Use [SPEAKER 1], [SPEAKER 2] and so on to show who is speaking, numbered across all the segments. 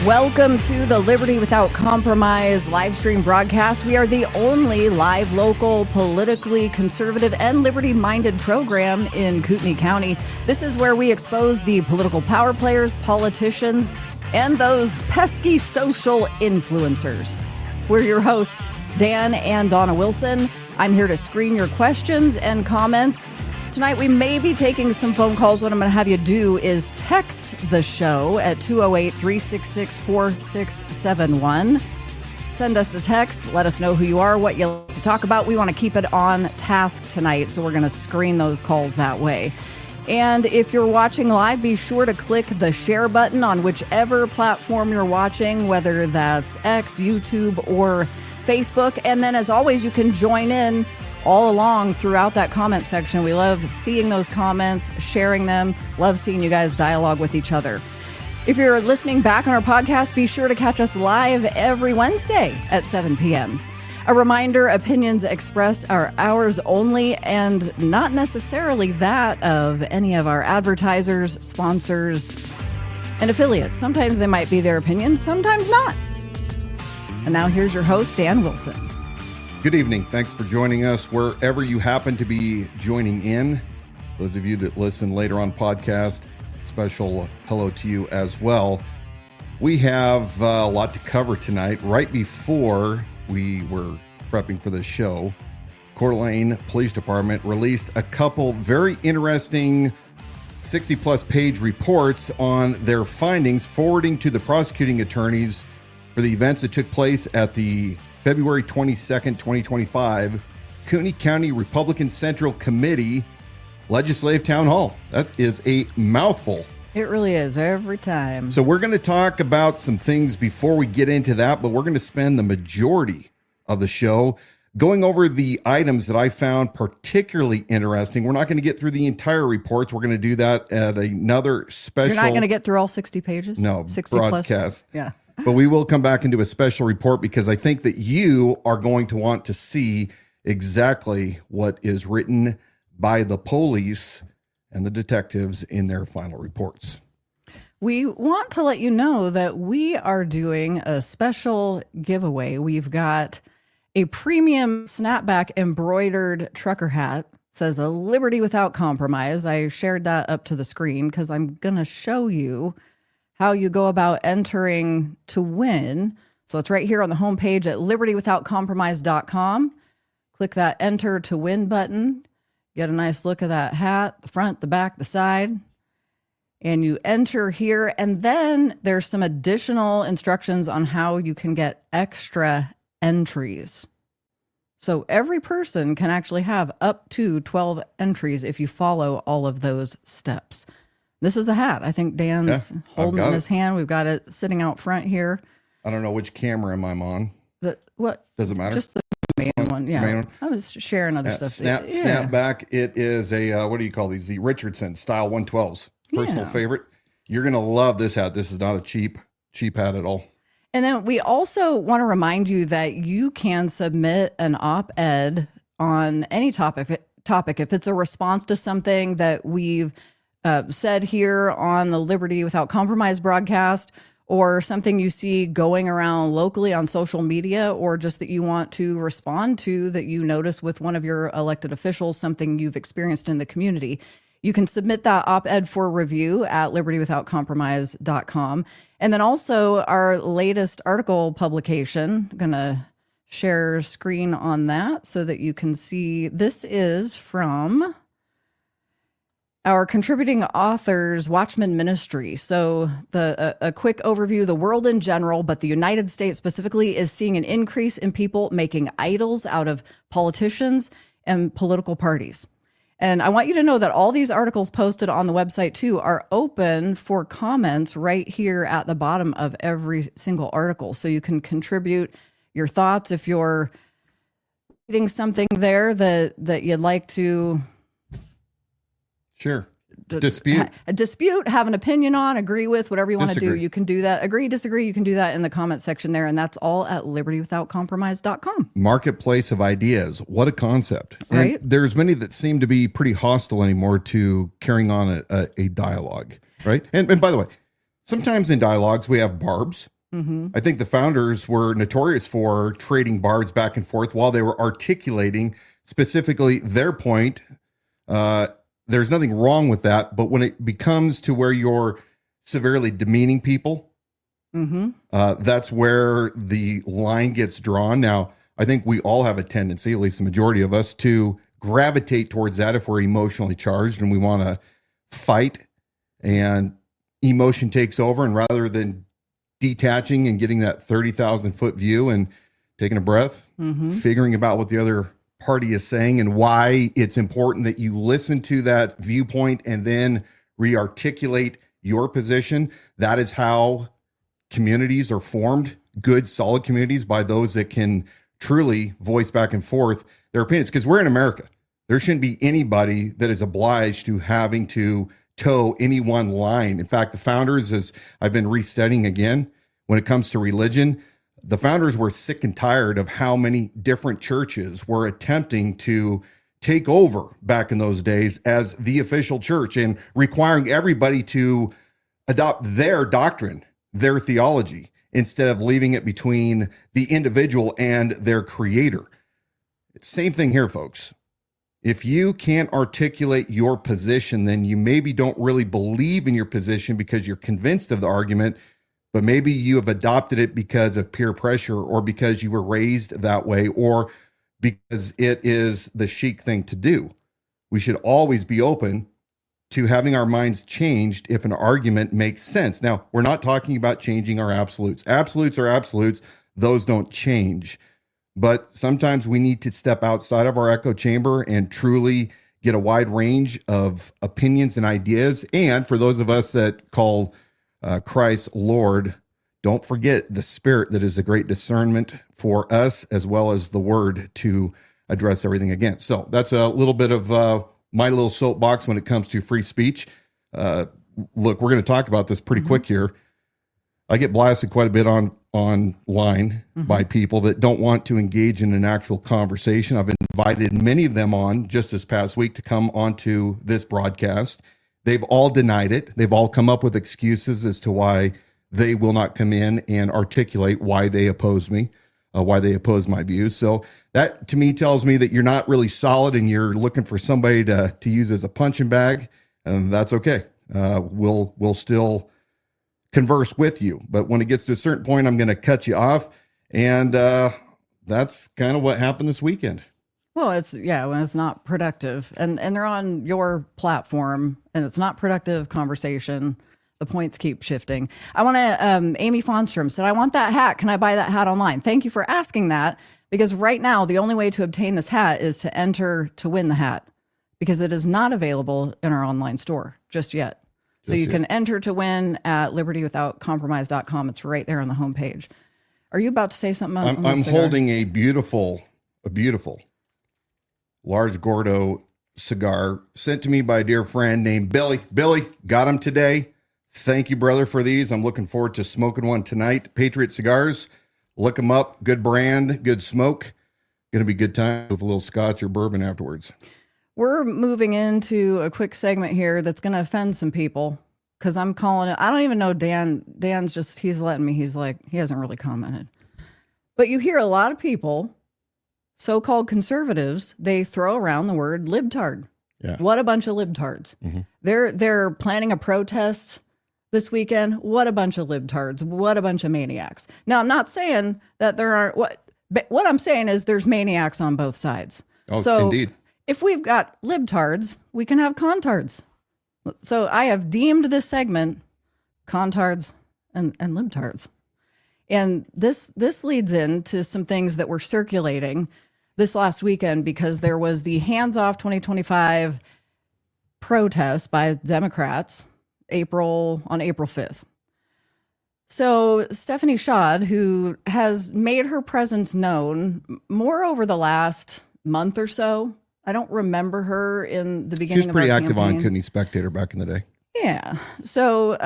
[SPEAKER 1] Welcome to the Liberty Without Compromise live stream broadcast. We are the only live, local, politically conservative, and liberty-minded program in Kootenai County. This is where we expose the political power players, politicians, and those pesky social influencers. We're your hosts, Dan and Dawna Wilson. I'm here to screen your questions and comments. Tonight, we may be taking some phone calls. What I'm going to have you do is text the show at 208-366-4671. Send us a text. Let us know who you are, what you like to talk about. We want to keep it on task tonight, so we're going to screen those calls that way. And if you're watching live, be sure to click the share button on whichever platform you're watching, whether that's X, YouTube, or Facebook. And then, as always, you can join in all along throughout that comment section. We love seeing those comments, sharing them, love seeing you guys dialogue with each other. If you're listening back on our podcast, be sure to catch us live every Wednesday at 7 p.m. A reminder, opinions expressed are ours only and not necessarily that of any of our advertisers, sponsors, and affiliates. Sometimes they might be their opinions, sometimes not. And now here's your host, Dan Wilson.
[SPEAKER 2] Good evening. Thanks for joining us wherever you happen to be joining in. Those of you that listen later on podcast, special hello to you as well. We have a lot to cover tonight. Right before we were prepping for this show, Coeur d'Alene Police Department released a couple very interesting 60-plus page reports on their findings, forwarding to the prosecuting attorneys for the events that took place at the February 22nd, 2025, Kootenai County Republican Central Committee Legislative Town Hall. That is a mouthful.
[SPEAKER 1] It really is, every time.
[SPEAKER 2] So we're going to talk about some things before we get into that, but we're going to spend the majority of the show going over the items that I found particularly interesting. We're not going to get through the entire reports. We're going to do that at another special...
[SPEAKER 1] You're not going to get through all 60 pages?
[SPEAKER 2] No,
[SPEAKER 1] 60
[SPEAKER 2] broadcast.
[SPEAKER 1] Plus? Yeah.
[SPEAKER 2] But we will come back and do a special report because I think that you are going to want to see exactly what is written by the police and the detectives in their final reports.
[SPEAKER 1] We want to let you know that we are doing a special giveaway. We've got a premium snapback embroidered trucker hat. It says a Liberty Without Compromise. I shared that up to the screen because I'm going to show you how you go about entering to win. So it's right here on the homepage at libertywithoutcompromise.com. Click that enter to win button. Get a nice look of that hat, the front, the back, the side. And you enter here. And then there's some additional instructions on how you can get extra entries. So every person can actually have up to 12 entries if you follow all of those steps. This is the hat. I think Dan's holding it in his hand. We've got it sitting out front here.
[SPEAKER 2] I don't know which camera am I on.
[SPEAKER 1] What?
[SPEAKER 2] Does it matter?
[SPEAKER 1] Just the main one. Yeah.
[SPEAKER 2] Main one.
[SPEAKER 1] I was sharing other stuff.
[SPEAKER 2] Snap back. It is a, what do you call these? The Richardson style 112s. Personal favorite. You're going to love this hat. This is not a cheap hat at all.
[SPEAKER 1] And then we also want to remind you that you can submit an op-ed on any topic. If it's a response to something that we've said here on the Liberty Without Compromise broadcast, or something you see going around locally on social media, or just that you want to respond to that you notice with one of your elected officials, something you've experienced in the community, you can submit that op-ed for review at libertywithoutcompromise.com. And then also our latest article publication, I'm going to share screen on that so that you can see. This is from our contributing authors, Watchman Ministry. So a quick overview, the world in general, but the United States specifically, is seeing an increase in people making idols out of politicians and political parties. And I want you to know that all these articles posted on the website too are open for comments right here at the bottom of every single article. So you can contribute your thoughts if you're reading something there that you'd like to dispute, have an opinion on, agree with, whatever you want to do. You can do that. Agree, disagree, you can do that in the comment section there. And that's all at libertywithoutcompromise.com.
[SPEAKER 2] Marketplace of ideas. What a concept.
[SPEAKER 1] Right?
[SPEAKER 2] And there's many that seem to be pretty hostile anymore to carrying on a dialogue, right? And by the way, sometimes in dialogues we have barbs, I think the founders were notorious for trading barbs back and forth while they were articulating specifically their point. There's nothing wrong with that, but when it becomes to where you're severely demeaning people, that's where the line gets drawn. Now, I think we all have a tendency, at least the majority of us, to gravitate towards that if we're emotionally charged and we want to fight and emotion takes over. And rather than detaching and getting that 30,000 foot view and taking a breath, figuring about what the other party is saying and why it's important that you listen to that viewpoint and then re-articulate your position. That is how communities are formed, good, solid communities, by those that can truly voice back and forth their opinions. Because we're in America. There shouldn't be anybody that is obliged to having to toe any one line. In fact, the founders, as I've been restudying again, when it comes to religion, the founders were sick and tired of how many different churches were attempting to take over back in those days as the official church and requiring everybody to adopt their doctrine, their theology, instead of leaving it between the individual and their creator. Same thing here, folks. If you can't articulate your position, then you maybe don't really believe in your position because you're convinced of the argument, but maybe you have adopted it because of peer pressure or because you were raised that way or because it is the chic thing to do. We should always be open to having our minds changed if an argument makes sense. Now, we're not talking about changing our absolutes. Absolutes are absolutes. Those don't change. But sometimes we need to step outside of our echo chamber and truly get a wide range of opinions and ideas. And for those of us that call Christ Lord, don't forget the Spirit that is a great discernment for us, as well as the Word to address everything against. So that's a little bit of my little soapbox when it comes to free speech. Look, we're going to talk about this pretty quick here. I get blasted quite a bit online by people that don't want to engage in an actual conversation. I've invited many of them on just this past week to come onto this broadcast. They've all denied it. They've all come up with excuses as to why they will not come in and articulate why they oppose me, why they oppose my views. So that to me tells me that you're not really solid and you're looking for somebody to use as a punching bag, and that's okay. We'll still converse with you, but when it gets to a certain point, I'm going to cut you off, and that's kind of what happened this weekend.
[SPEAKER 1] Well, when it's not productive, and they're on your platform, and it's not productive conversation. The points keep shifting. I want to. Amy Fonstrom said, "I want that hat. Can I buy that hat online?" Thank you for asking that, because right now the only way to obtain this hat is to enter to win the hat, because it is not available in our online store just yet. So you can enter to win at libertywithoutcompromise.com. It's right there on the homepage. Are you about to say something?
[SPEAKER 2] I'm holding a beautiful large Gordo cigar sent to me by a dear friend named Billy. Billy, got him today. Thank you, brother, for these. I'm looking forward to smoking one tonight. Patriot Cigars. Look them up. Good brand, good smoke. Going to be a good time with a little scotch or bourbon afterwards.
[SPEAKER 1] We're moving into a quick segment here that's going to offend some people, because I'm calling it. I don't even know Dan. Dan's just, he's letting me. He's like, he hasn't really commented. But you hear a lot of people, so-called conservatives, they throw around the word libtard. Yeah. What a bunch of libtards. They're planning a protest this weekend. What a bunch of libtards. What a bunch of maniacs. Now, I'm not saying that there aren't, what I'm saying is there's maniacs on both sides.
[SPEAKER 2] Oh, so indeed.
[SPEAKER 1] If we've got libtards, we can have contards. So I have deemed this segment contards and libtards. And this leads into some things that were circulating this last weekend, because there was the Hands Off 2025 protest by Democrats on April 5th. So Stephanie Schad, who has made her presence known more over the last month or so, I don't remember her in the beginning.
[SPEAKER 2] She was pretty
[SPEAKER 1] of our
[SPEAKER 2] active
[SPEAKER 1] campaign.
[SPEAKER 2] on Kootenai Spectator back in the day.
[SPEAKER 1] Yeah. So,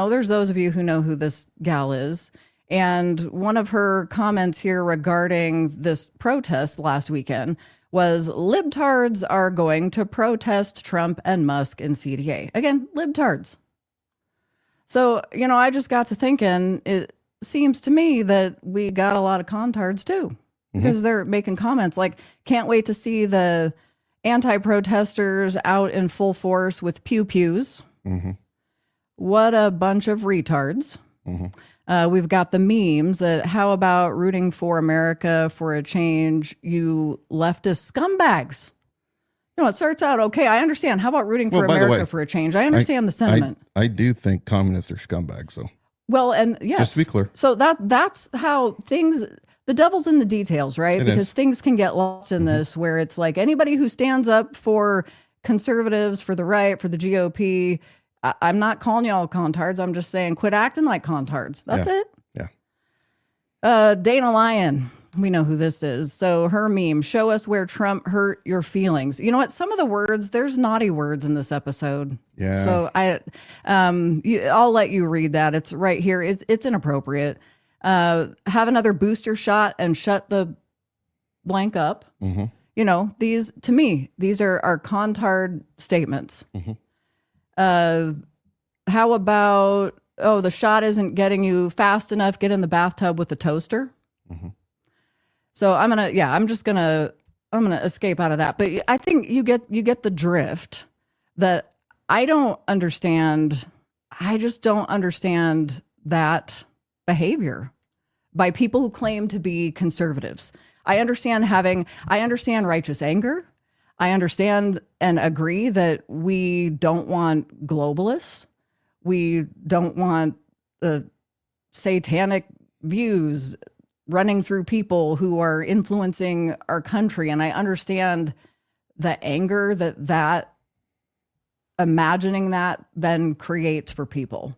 [SPEAKER 1] there's those of you who know who this gal is. And one of her comments here regarding this protest last weekend was, libtards are going to protest Trump and Musk and CDA. Again, libtards. So, I just got to thinking, seems to me that we got a lot of contards too, because they're making comments like, can't wait to see the anti-protesters out in full force with pew-pews. What a bunch of retards. We've got the memes that, how about rooting for America for a change, you leftist scumbags? You know, it starts out, okay, I understand. How about rooting for America for a change? I understand the sentiment.
[SPEAKER 2] I do think communists are scumbags, though.
[SPEAKER 1] Well, and yes.
[SPEAKER 2] Just to be clear.
[SPEAKER 1] So that's how things, the devil's in the details, right? Because things can get lost in this, where it's like anybody who stands up for conservatives, for the right, for the GOP, I'm not calling y'all contards. I'm just saying quit acting like contards. That's it.
[SPEAKER 2] Yeah.
[SPEAKER 1] Dana Lyon. We know who this is. So her meme, show us where Trump hurt your feelings. You know what? Some of the words, there's naughty words in this episode.
[SPEAKER 2] Yeah.
[SPEAKER 1] So I'll let you read that. It's right here. It's inappropriate. Have another booster shot and shut the blank up. You know, these, to me, these are contard statements. How about, oh, the shot isn't getting you fast enough. Get in the bathtub with the toaster. So I'm going to escape out of that. But I think you get the drift that I don't understand. I just don't understand that behavior by people who claim to be conservatives. I understand righteous anger. I understand and agree that we don't want globalists. We don't want satanic views running through people who are influencing our country. And I understand the anger that imagining that then creates for people.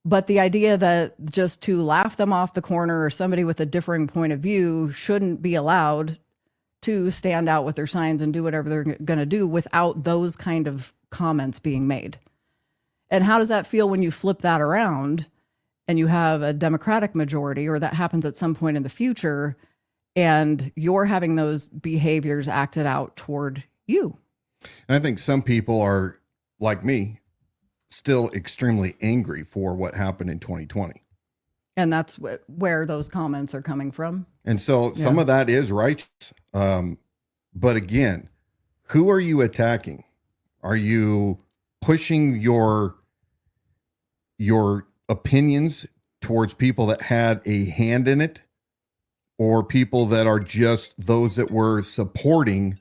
[SPEAKER 1] But the idea that just to laugh them off the corner or somebody with a differing point of view shouldn't be allowed to stand out with their signs and do whatever they're going to do without those kind of comments being made. And how does that feel when you flip that around and you have a Democratic majority, or that happens at some point in the future, and you're having those behaviors acted out toward you?
[SPEAKER 2] And I think some people are, like me, still extremely angry for what happened in 2020.
[SPEAKER 1] And that's where those comments are coming from.
[SPEAKER 2] And so some of that is righteous. But again, who are you attacking? Are you pushing your opinions towards people that had a hand in it, or people that are just those that were supporting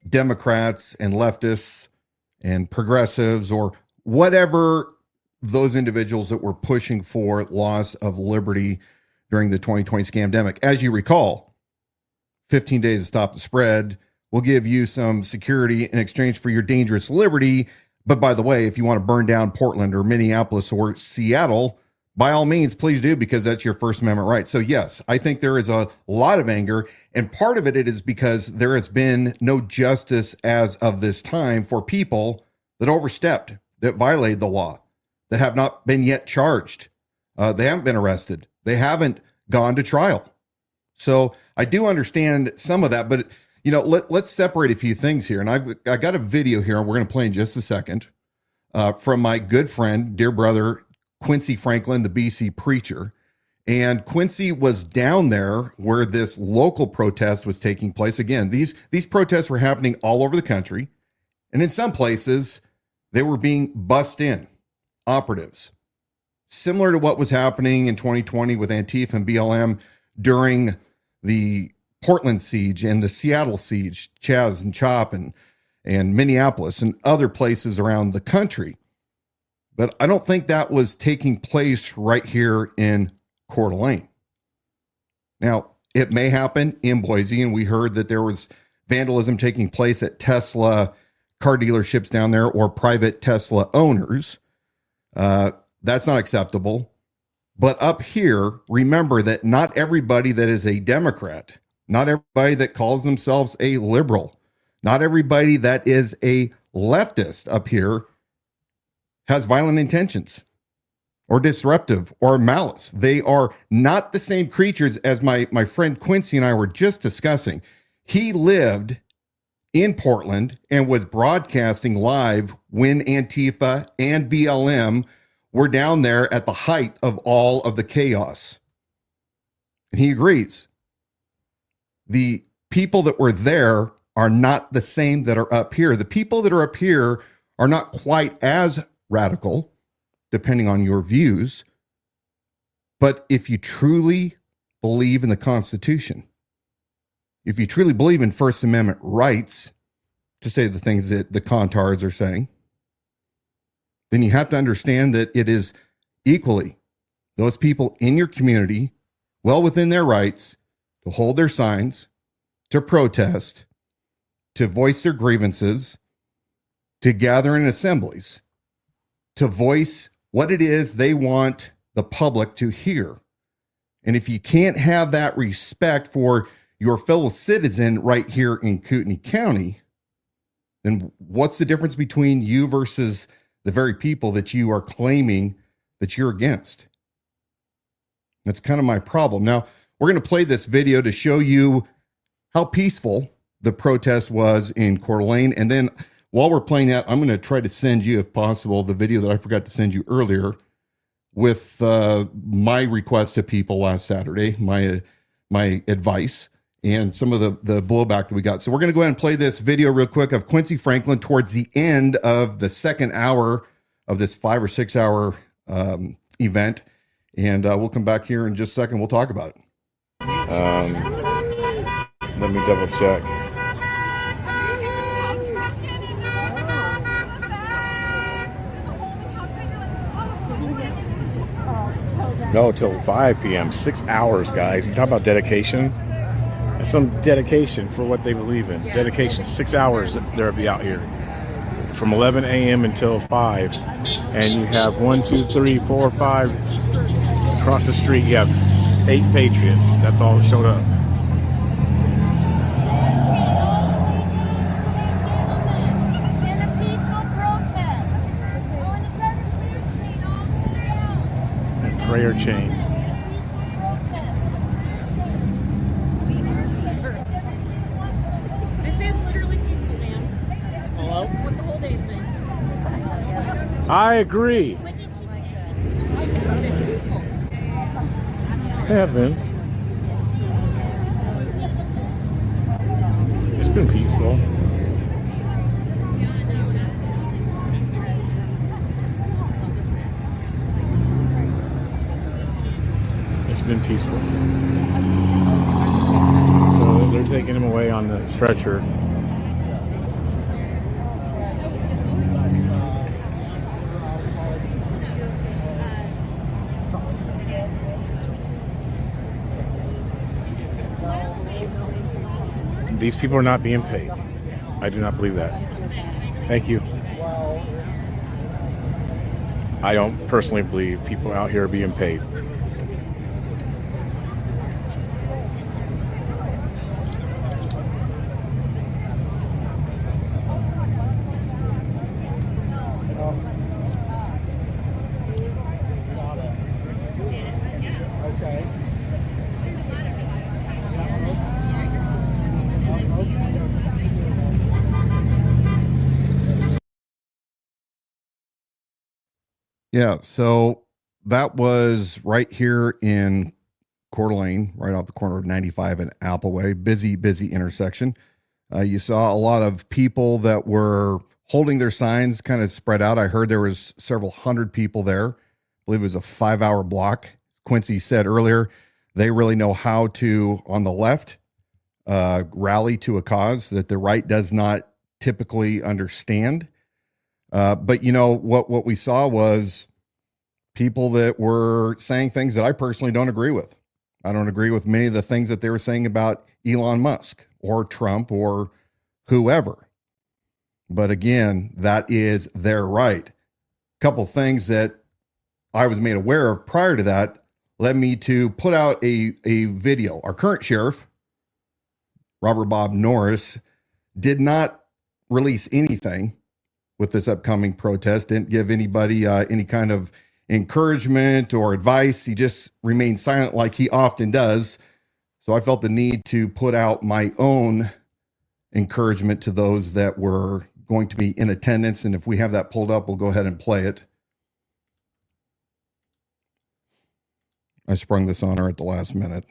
[SPEAKER 2] Democrats and leftists and progressives, or whatever those individuals that were pushing for loss of liberty during the 2020 scamdemic? As you recall, 15 days to stop the spread. We'll give you some security in exchange for your dangerous liberty. But by the way, if you want to burn down Portland or Minneapolis or Seattle, by all means, please do, because that's your First Amendment right. So yes, I think there is a lot of anger, and part of it is because there has been no justice as of this time for people that overstepped, that violated the law, that have not been yet charged. They haven't been arrested. They haven't gone to trial. So I do understand some of that, but you know, let's separate a few things here. And I got a video here we're going to play in just a second from my good friend, dear brother, Quincy Franklin, the BC preacher. And Quincy was down there where this local protest was taking place. Again, these protests were happening all over the country. And in some places, they were being bussed in, operatives, similar to what was happening in 2020 with Antifa and BLM during the Portland siege and the Seattle siege, Chaz and Chop and Minneapolis and other places around the country. But I don't think that was taking place right here in Coeur d'Alene. Now, it may happen in Boise, and we heard that there was vandalism taking place at Tesla car dealerships down there, or private Tesla owners. That's not acceptable. But up here, remember that not everybody that is a Democrat, not everybody that calls themselves a liberal, not everybody that is a leftist up here has violent intentions or disruptive or malice. They are not the same creatures as my friend Quincy and I were just discussing. He lived in Portland and was broadcasting live when Antifa and BLM were down there at the height of all of the chaos. And he agrees. The people that were there are not the same that are up here. The people that are up here are not quite as radical, depending on your views. But if you truly believe in the Constitution, if you truly believe in First Amendment rights, to say the things that the Contards are saying, then you have to understand that it is equally those people in your community, well within their rights, to hold their signs, to protest, to voice their grievances, to gather in assemblies, to voice what it is they want the public to hear. And if you can't have that respect for your fellow citizen right here in Kootenai County, then what's the difference between you versus the very people that you are claiming that you're against? That's kind of my problem. Now, we're going to play this video to show you how peaceful the protest was in Coeur d'Alene. And then while we're playing that, I'm going to try to send you, if possible, the video that I forgot to send you earlier with my request to people last Saturday, my advice, and some of the blowback that we got. So we're going to go ahead and play this video real quick of Quincy Franklin towards the end of the second hour of this 5 or 6 hour event. And we'll come back here in just a second. We'll talk about it.
[SPEAKER 3] Let me double check. No, till 5 p.m. 6 hours, guys. You talk about dedication. That's some dedication for what they believe in. Dedication. 6 hours they'll be out here. From 11 a.m. until 5. And you have 1, 2, 3, 4, 5. Across the street, you have 8 patriots. That's all that showed up. Prayer chain.
[SPEAKER 4] This is literally peaceful, man. Hello? What the whole day's been.
[SPEAKER 3] I agree.
[SPEAKER 4] What did she say? It's peaceful.
[SPEAKER 3] It has been. It's been peaceful. It's been peaceful. So they're taking him away on the stretcher. These people are not being paid. I do not believe that. Thank you. I don't personally believe people out here are being paid.
[SPEAKER 2] Yeah, so that was right here in Coeur d'Alene, right off the corner of 95 and Appleway. Busy intersection. You saw a lot of people that were holding their signs kind of spread out. I heard there was several hundred people there. I believe it was a 5-hour block. Quincy said earlier, they really know how to, on the left, rally to a cause that the right does not typically understand. But you know what we saw was people that were saying things that I personally don't agree with. I don't agree with many of the things that they were saying about Elon Musk or Trump or whoever. But again, that is their right. A couple of things that I was made aware of prior to that led me to put out a video. Our current sheriff, Robert Bob Norris, did not release anything with this upcoming protest, didn't give anybody any kind of encouragement or advice. He just remained silent like he often does. So I felt the need to put out my own encouragement to those that were going to be in attendance. And if we have that pulled up, we'll go ahead and play it. I sprung this on her at the last minute.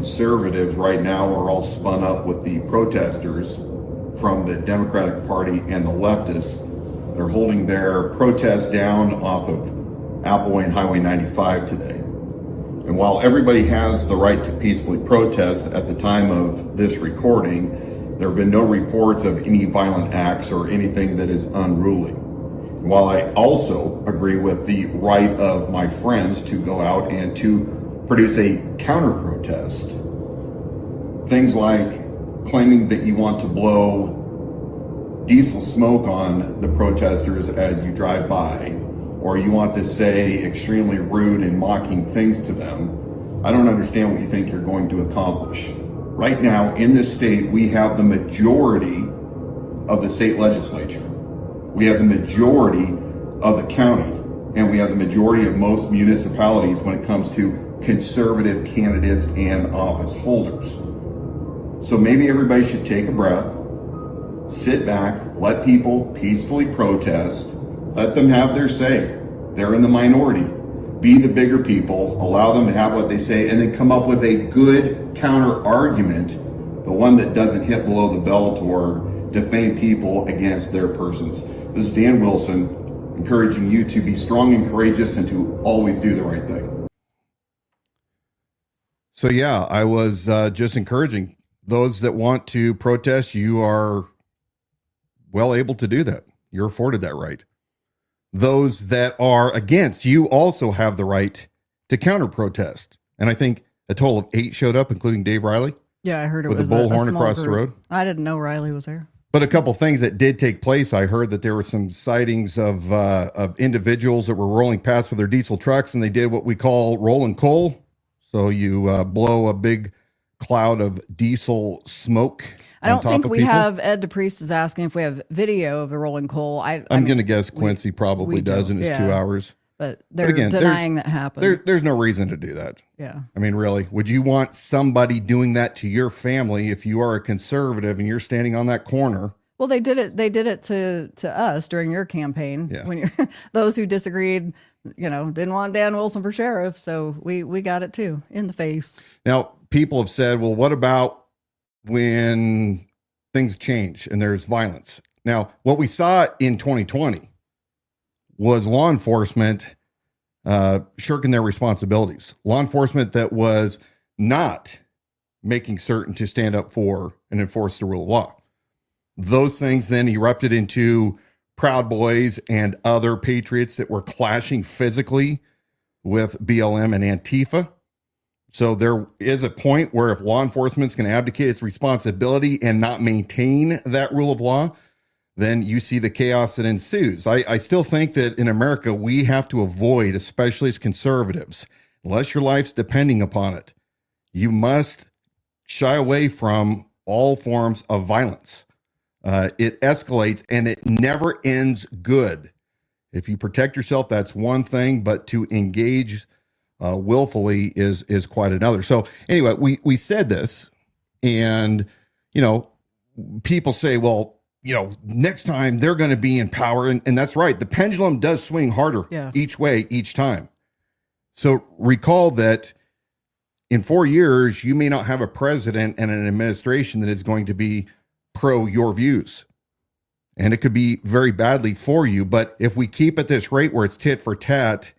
[SPEAKER 2] Conservatives right now are all spun up with the protesters from the Democratic Party and the leftists. They're holding their protest down off of Appleway and Highway 95 today. And while everybody has the right to peacefully protest at the time of this recording, there have been no reports of any violent acts or anything that is unruly. While I also agree with the right of my friends to go out and to produce a counter-protest, things like claiming that you want to blow diesel smoke on the protesters as you drive by, or you want to say extremely rude and mocking things to them, I don't understand what you think you're going to accomplish. Right now, in this state, we have the majority of the state legislature. We have the majority of the county, and we have the majority of most municipalities when it comes to conservative candidates and office holders. So maybe everybody should take a breath, sit back, let people peacefully protest, let them have their say. They're in the minority. Be the bigger people, allow them to have what they say, and then come up with a good counter argument, the one that doesn't hit below the belt or defame people against their persons. This is Dan Wilson, encouraging you to be strong and courageous and to always do the right thing. So yeah, I was just encouraging those that want to protest. You are well able to do that. You're afforded that right. Those that are against, you also have the right to counter protest. And I think a total of 8 showed up, including Dave Riley.
[SPEAKER 1] Yeah, I heard it
[SPEAKER 2] with
[SPEAKER 1] was
[SPEAKER 2] a bullhorn
[SPEAKER 1] small
[SPEAKER 2] across the
[SPEAKER 1] group.
[SPEAKER 2] road.
[SPEAKER 1] I didn't know Riley was there.
[SPEAKER 2] But a couple things that did take place. I heard that there were some sightings of individuals that were rolling past with their diesel trucks, and they did what we call rolling coal. So you blow a big cloud of diesel smoke.
[SPEAKER 1] I don't think we have. Ed DePriest is asking if we have video of the rolling coal. I'm
[SPEAKER 2] going to guess Quincy probably does in his 2 hours.
[SPEAKER 1] But they're denying that happened.
[SPEAKER 2] There's no reason to do that.
[SPEAKER 1] Yeah.
[SPEAKER 2] I mean, really, would you want somebody doing that to your family if you are a conservative and you're standing on that corner?
[SPEAKER 1] Well, they did it. They did it to us during your campaign.
[SPEAKER 2] Yeah.
[SPEAKER 1] When those who disagreed, didn't want Dan Wilson for sheriff. So we got it too in the face.
[SPEAKER 2] Now, people have said, well, what about when things change and there's violence? Now, what we saw in 2020 was law enforcement shirking their responsibilities. Law enforcement that was not making certain to stand up for and enforce the rule of law. Those things then erupted into Proud Boys and other patriots that were clashing physically with BLM and Antifa. So there is a point where if law enforcement is going to abdicate its responsibility and not maintain that rule of law, then you see the chaos that ensues. I still think that in America, we have to avoid, especially as conservatives, unless your life's depending upon it, you must shy away from all forms of violence. It escalates and it never ends good. If you protect yourself, that's one thing, but to engage willfully is quite another. So anyway, we said this, and people say, well, next time they're going to be in power, and that's right. The pendulum does swing harder each way each time. So recall that in 4 years, you may not have a president and an administration that is going to be pro your views. And it could be very badly for you. But if we keep at this rate where it's tit for tat,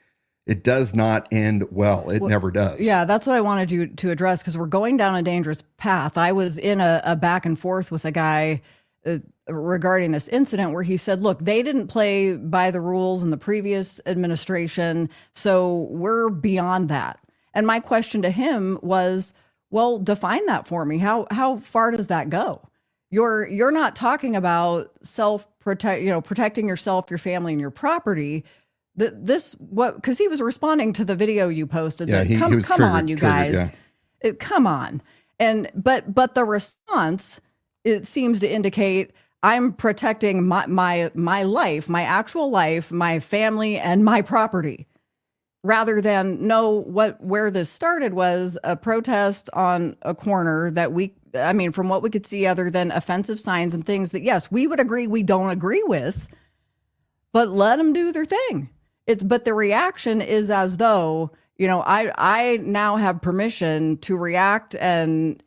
[SPEAKER 2] it does not end well. It never does.
[SPEAKER 1] Yeah, that's what I wanted you to address, because we're going down a dangerous path. I was in a back and forth with a guy regarding this incident where he said, look, they didn't play by the rules in the previous administration, so we're beyond that. And my question to him was, well, define that for me. How far does that go? You're not talking about protecting yourself, your family, and your property. Because he was responding to the video you posted.
[SPEAKER 2] Yeah, he was
[SPEAKER 1] come on, you guys, come on. But the response, it seems to indicate I'm protecting my life, my actual life, my family, and my property, rather than where this started was a protest on a corner that from what we could see, other than offensive signs and things that, yes, we would agree we don't agree with, but let them do their thing. But the reaction is as though I now have permission to react and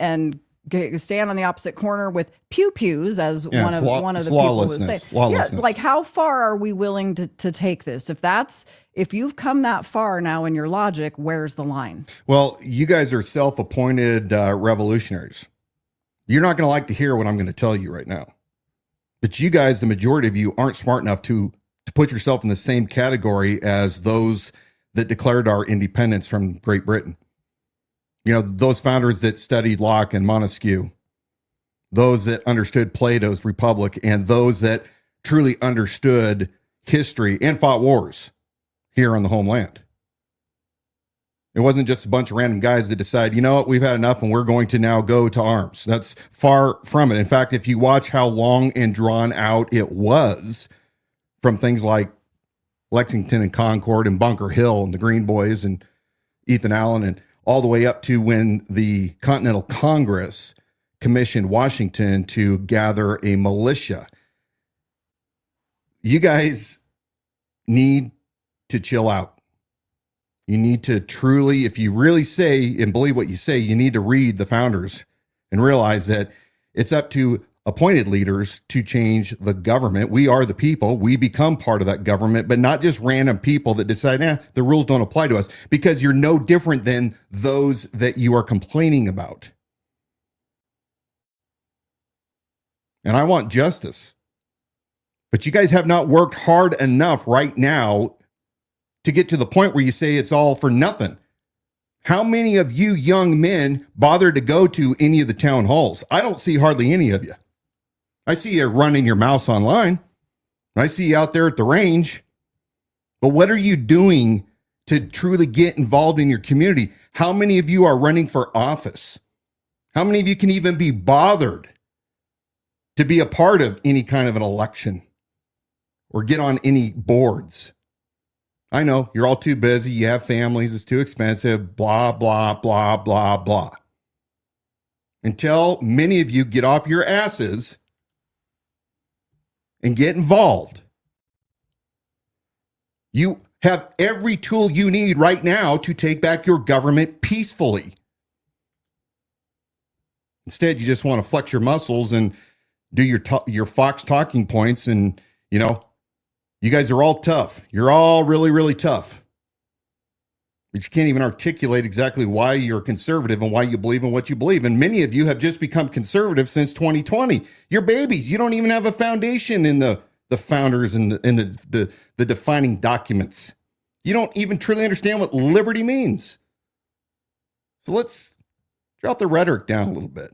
[SPEAKER 1] stand on the opposite corner with pew-pews, as one of the people would say.
[SPEAKER 2] Lawlessness.
[SPEAKER 1] Yeah, like, how far are we willing to take this? If you've come that far now in your logic, where's the line?
[SPEAKER 2] Well, you guys are self-appointed revolutionaries. You're not going to like to hear what I'm going to tell you right now. But you guys, the majority of you, aren't smart enough to put yourself in the same category as those that declared our independence from Great Britain. Those founders that studied Locke and Montesquieu, those that understood Plato's Republic, and those that truly understood history and fought wars here on the homeland. It wasn't just a bunch of random guys that decide, we've had enough and we're going to now go to arms. That's far from it. In fact, if you watch how long and drawn out it was, from things like Lexington and Concord and Bunker Hill and the Green Boys and Ethan Allen, and all the way up to when the Continental Congress commissioned Washington to gather a militia. You guys need to chill out. You need to truly, if you really say and believe what you say, you need to read the founders and realize that it's up to appointed leaders to change the government. We are the people. We become part of that government, but not just random people that decide, the rules don't apply to us, because you're no different than those that you are complaining about. And I want justice. But you guys have not worked hard enough right now to get to the point where you say it's all for nothing. How many of you young men bother to go to any of the town halls? I don't see hardly any of you. I see you running your mouth online. I see you out there at the range. But what are you doing to truly get involved in your community? How many of you are running for office? How many of you can even be bothered to be a part of any kind of an election or get on any boards? I know you're all too busy. You have families. It's too expensive. Blah, blah, blah, blah, blah. Until many of you get off your asses and get involved. You have every tool you need right now to take back your government peacefully. Instead, you just want to flex your muscles and do your Fox talking points, and you guys are all tough. You're all really, really tough. But you can't even articulate exactly why you're conservative and why you believe in what you believe. And many of you have just become conservative since 2020. You're babies. You don't even have a foundation in the founders and the defining documents. You don't even truly understand what liberty means. So let's drop the rhetoric down a little bit.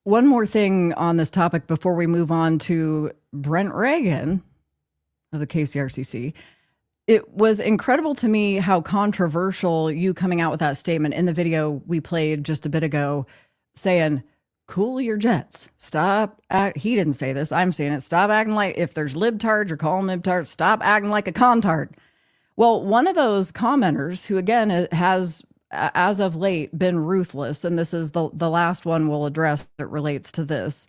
[SPEAKER 1] One more thing on this topic before we move on to Brent Regan of the KCRCC. It was incredible to me how controversial you coming out with that statement in the video we played just a bit ago, saying, cool your jets. Stop. He didn't say this. I'm saying it. Stop acting like, if there's libtards, or call them libtards, stop acting like a contard. Well, one of those commenters who, again, has, as of late, been ruthless, and this is the last one we'll address that relates to this,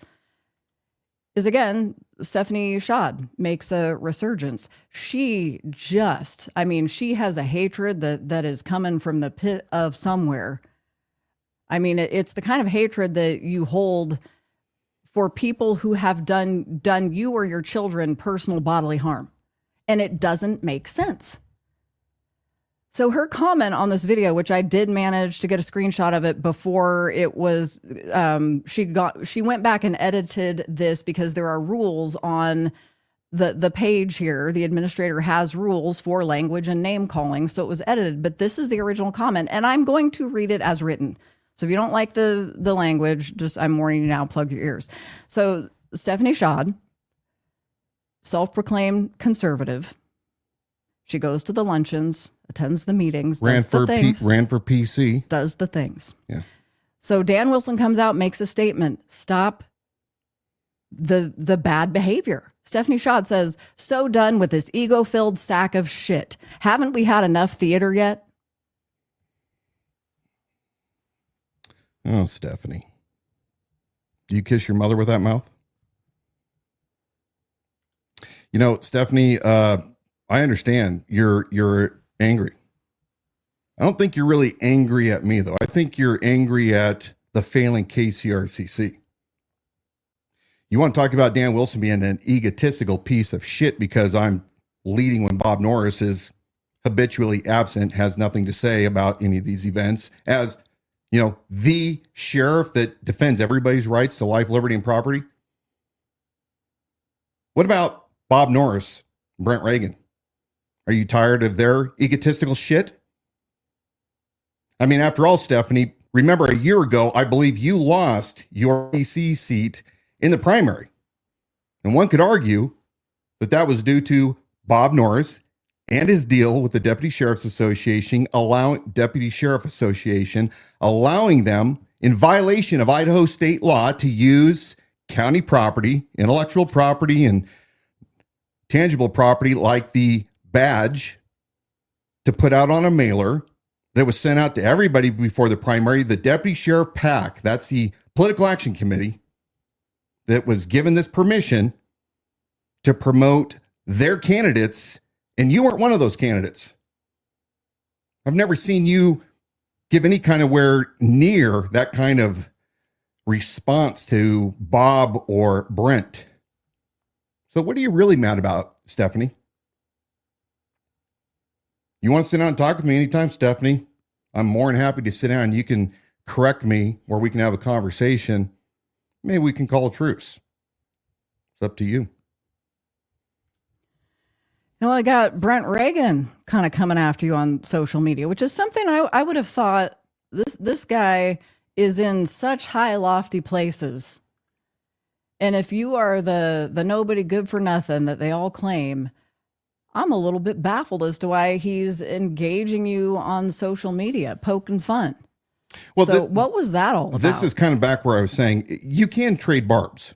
[SPEAKER 1] is, again, Stephanie Schad makes a resurgence. She has a hatred that is coming from the pit of somewhere. I mean, it's the kind of hatred that you hold for people who have done you or your children personal bodily harm. And it doesn't make sense. So her comment on this video, which I did manage to get a screenshot of it before it was, she went back and edited this because there are rules on the page here. The administrator has rules for language and name calling, so it was edited. But this is the original comment, and I'm going to read it as written. So if you don't like the language, I'm warning you now, plug your ears. So Stephanie Schad, self-proclaimed conservative. She goes to the luncheons, attends the meetings,
[SPEAKER 2] ran for PC.
[SPEAKER 1] Does the things.
[SPEAKER 2] Yeah.
[SPEAKER 1] So Dan Wilson comes out, makes a statement. Stop the bad behavior. Stephanie Schad says, so done with this ego-filled sack of shit. Haven't we had enough theater yet?
[SPEAKER 2] Oh, Stephanie. Do you kiss your mother with that mouth? Stephanie, I understand you're angry. I don't think you're really angry at me, though. I think you're angry at the failing KCRCC. You want to talk about Dan Wilson being an egotistical piece of shit because I'm leading when Bob Norris is habitually absent, has nothing to say about any of these events, as, you know, the sheriff that defends everybody's rights to life, liberty, and property. What about Bob Norris, Brent Regan? Are you tired of their egotistical shit? I mean, after all, Stephanie, remember a year ago, I believe you lost your PC seat in the primary. And one could argue that that was due to Bob Norris and his deal with the Deputy Sheriff's Association, allowing them, in violation of Idaho state law, to use county property, intellectual property, and tangible property like the badge to put out on a mailer that was sent out to everybody before the primary. The Deputy Sheriff PAC, that's the Political Action Committee, that was given this permission to promote their candidates, and you weren't one of those candidates. I've never seen you give any kind of where near that kind of response to Bob or Brent. So what are you really mad about, Stephanie? You want to sit down and talk with me anytime, Stephanie? I'm more than happy to sit down. You can correct me, or we can have a conversation. Maybe we can call a truce. It's up to you.
[SPEAKER 1] Well, I got Brent Regan kind of coming after you on social media, which is something I would have thought this guy is in such high, lofty places. And if you are the nobody good for nothing that they all claim, I'm a little bit baffled as to why he's engaging you on social media, poking fun. Well, so what was that all about?
[SPEAKER 2] This is kind of back where I was saying you can trade barbs,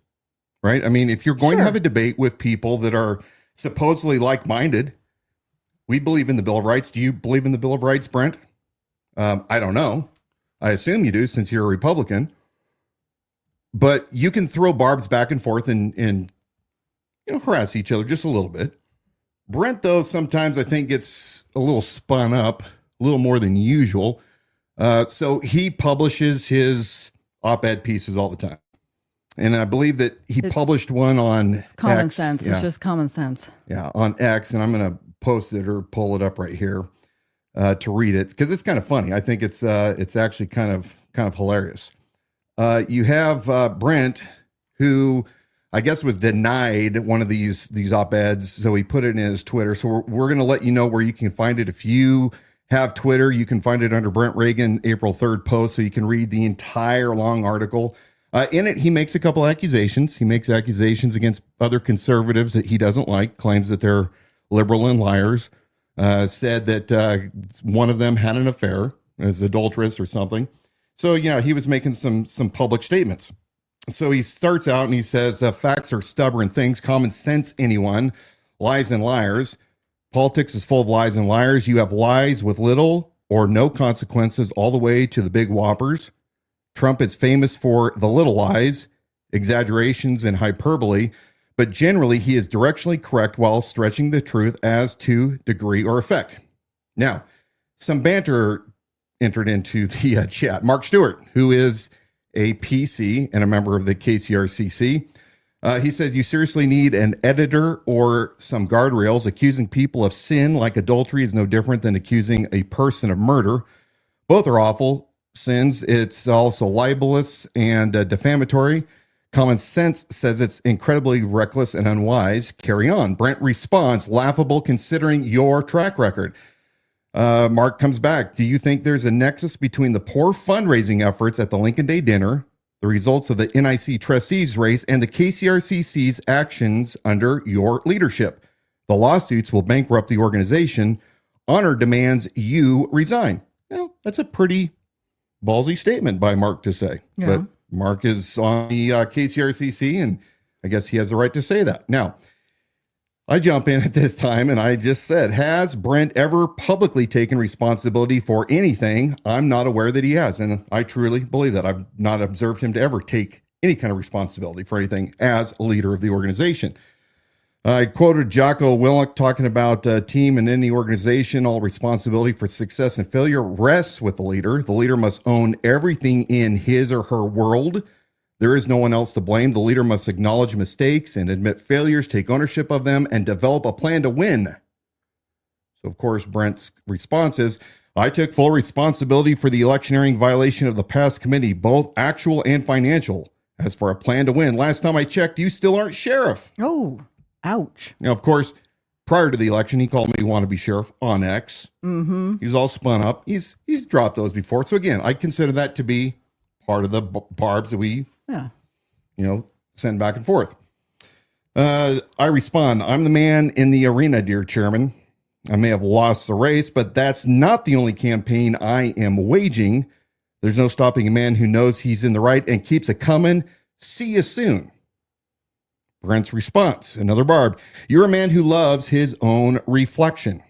[SPEAKER 2] right? I mean, if you're going to have a debate with people that are supposedly like-minded, we believe in the Bill of Rights. Do you believe in the Bill of Rights, Brent? I don't know. I assume you do, since you're a Republican. But you can throw barbs back and forth and harass each other just a little bit. Brent, though, sometimes I think gets a little spun up, a little more than usual. So he publishes his op-ed pieces all the time. And I believe that he published one on
[SPEAKER 1] common
[SPEAKER 2] X.
[SPEAKER 1] sense. Yeah. It's just common sense.
[SPEAKER 2] Yeah, on X. And I'm going to post it or pull it up right here to read it, because it's kind of funny. I think it's actually kind of hilarious. You have Brent, who I guess was denied one of these op-eds, so he put it in his Twitter. So we're going to let you know where you can find it. If you have Twitter, you can find it under Brent Regan April 3rd post, so you can read the entire long article. In it, he makes a couple accusations. He makes accusations against other conservatives that he doesn't like, claims that they're liberal and liars, said that one of them had an affair, as adulteress or something. So, yeah, he was making some public statements. So he starts out and he says, facts are stubborn things, common sense anyone, lies and liars. Politics is full of lies and liars. You have lies with little or no consequences all the way to the big whoppers. Trump is famous for the little lies, exaggerations, and hyperbole, but generally he is directionally correct while stretching the truth as to degree or effect. Now, some banter entered into the chat. Mark Stewart, who is a PC and a member of the KCRCC, he says, you seriously need an editor or some guardrails. Accusing people of sin like adultery is no different than accusing a person of murder. Both are awful sins. It's also libelous and defamatory. Common sense says it's incredibly reckless and unwise. Carry on. Brent responds, laughable considering your track record. Mark comes back. Do you think there's a nexus between the poor fundraising efforts at the Lincoln Day dinner, the results of the NIC trustees race, and the KCRCC's actions under your leadership? The lawsuits will bankrupt the organization. Honor demands you resign. Well, that's a pretty ballsy statement by Mark to say. Yeah. But Mark is on the KCRCC, and I guess he has the right to say that. Now, I jump in at this time, and I just said, has Brent ever publicly taken responsibility for anything? I'm not aware that he has, and I truly believe that. I've not observed him to ever take any kind of responsibility for anything as a leader of the organization. I quoted Jocko Willink talking about team and any organization. All responsibility for success and failure rests with the leader. The leader must own everything in his or her world. There is no one else to blame. The leader must acknowledge mistakes and admit failures, take ownership of them, and develop a plan to win. So, of course, Brent's response is, I took full responsibility for the electioneering violation of the past committee, both actual and financial. As for a plan to win, last time I checked, you still aren't sheriff.
[SPEAKER 1] Oh, ouch.
[SPEAKER 2] Now, of course, prior to the election, he called me wannabe sheriff on X. Mm-hmm. He was all spun up. He's dropped those before. So again, I consider that to be part of the barbs that we, send back and forth. I respond, I'm the man in the arena, dear chairman. I may have lost the race, but that's not the only campaign I am waging. There's no stopping a man who knows he's in the right and keeps it coming. See you soon. Brent's response, another barb. You're a man who loves his own reflection.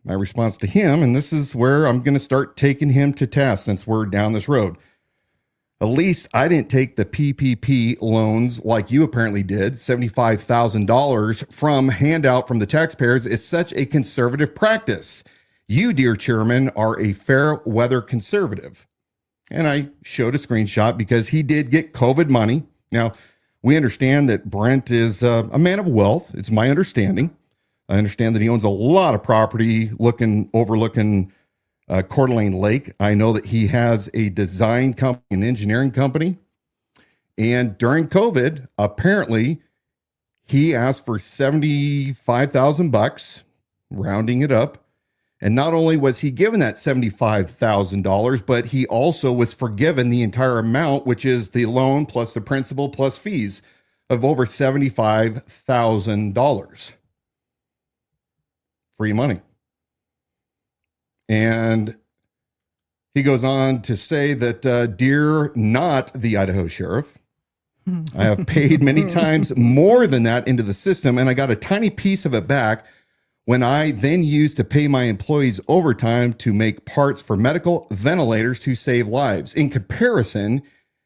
[SPEAKER 2] My response to him, and this is where I'm going to start taking him to task since we're down this road. At least I didn't take the PPP loans like you apparently did. $75,000 from handout from the taxpayers is such a conservative practice. You, dear chairman, are a fair weather conservative. And I showed a screenshot because he did get COVID money. Now, we understand that Brent is a man of wealth. It's my understanding. I understand that he owns a lot of property overlooking Coeur d'Alene Lake. I know that he has a design company, an engineering company. And during COVID, apparently, he asked for $75,000, rounding it up. And not only was he given that $75,000, but he also was forgiven the entire amount, which is the loan plus the principal plus fees of over $75,000. Free money. And he goes on to say that, dear not the Idaho sheriff, I have paid many times more than that into the system, and I got a tiny piece of it back when I then used to pay my employees overtime to make parts for medical ventilators to save lives. In comparison,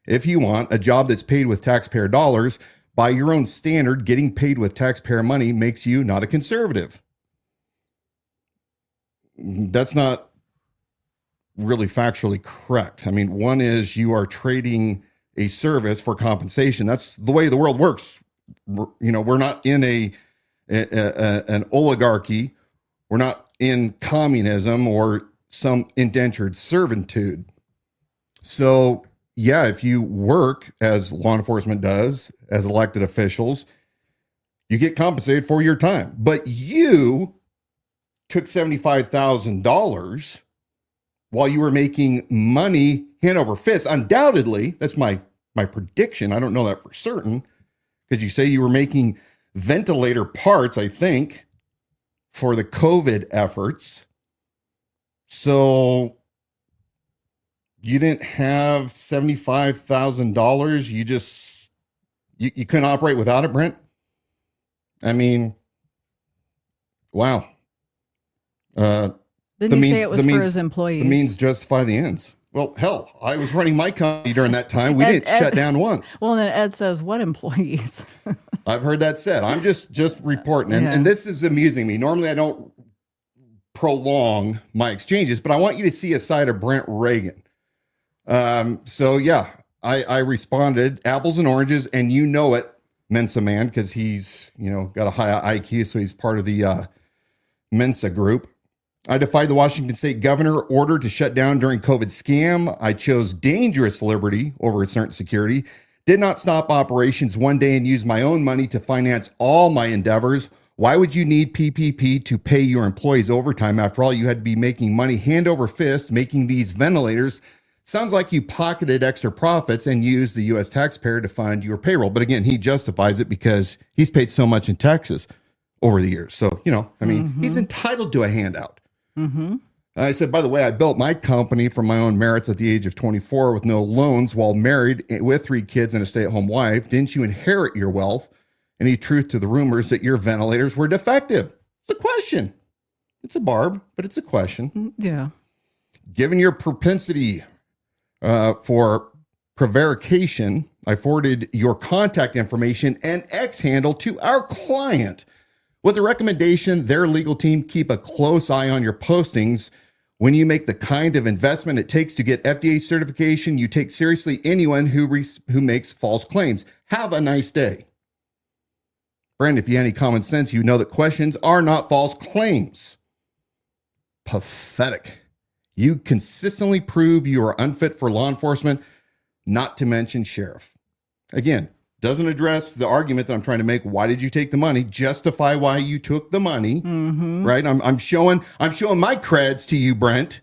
[SPEAKER 2] if you want a job that's paid with taxpayer dollars, by your own standard, getting paid with taxpayer money makes you not a conservative. That's not really factually correct. I mean, one is you are trading a service for compensation. That's the way the world works. We're not in an oligarchy. We're not in communism or some indentured servitude. So, yeah, if you work as law enforcement does, as elected officials, you get compensated for your time. But you took $75,000 while you were making money hand over fist. Undoubtedly, that's my prediction. I don't know that for certain, because you say you were making ventilator parts, I think, for the COVID efforts. So you didn't have $75,000. You couldn't operate without it, Brent? I mean, wow.
[SPEAKER 1] Didn't he say it was for his employees?
[SPEAKER 2] The means justify the ends. Well, hell, I was running my company during that time. We didn't shut down once.
[SPEAKER 1] Well, and then Ed says, what employees?
[SPEAKER 2] I've heard that said. I'm just reporting. And this is amusing me. Normally, I don't prolong my exchanges, but I want you to see a side of Brent Regan. I responded, apples and oranges, and you know it, Mensa man, because he's, got a high IQ, so he's part of the Mensa group. I defied the Washington state governor order to shut down during COVID scam. I chose dangerous liberty over certain security. Did not stop operations one day and use my own money to finance all my endeavors. Why would you need PPP to pay your employees overtime? After all, you had to be making money hand over fist, making these ventilators. Sounds like you pocketed extra profits and used the U.S. taxpayer to fund your payroll. But again, he justifies it because he's paid so much in taxes over the years. So, he's entitled to a handout. Mm-hmm. I said, by the way, I built my company from my own merits at the age of 24 with no loans while married with 3 kids and a stay-at-home wife. Didn't you inherit your wealth? Any truth to the rumors that your ventilators were defective? It's a question. It's a barb, but it's a question.
[SPEAKER 1] Yeah.
[SPEAKER 2] Given your propensity for prevarication. I forwarded your contact information and X handle to our client with a recommendation their legal team keep a close eye on your postings. When you make the kind of investment it takes to get FDA certification, you take seriously anyone who makes false claims. Have a nice day. Brent, if you had any common sense, you know that questions are not false claims. Pathetic. You consistently prove you are unfit for law enforcement, not to mention sheriff. Again, doesn't address the argument that I'm trying to make. Why did you take the money? Justify why you took the money, right? I'm showing my creds to you, Brent.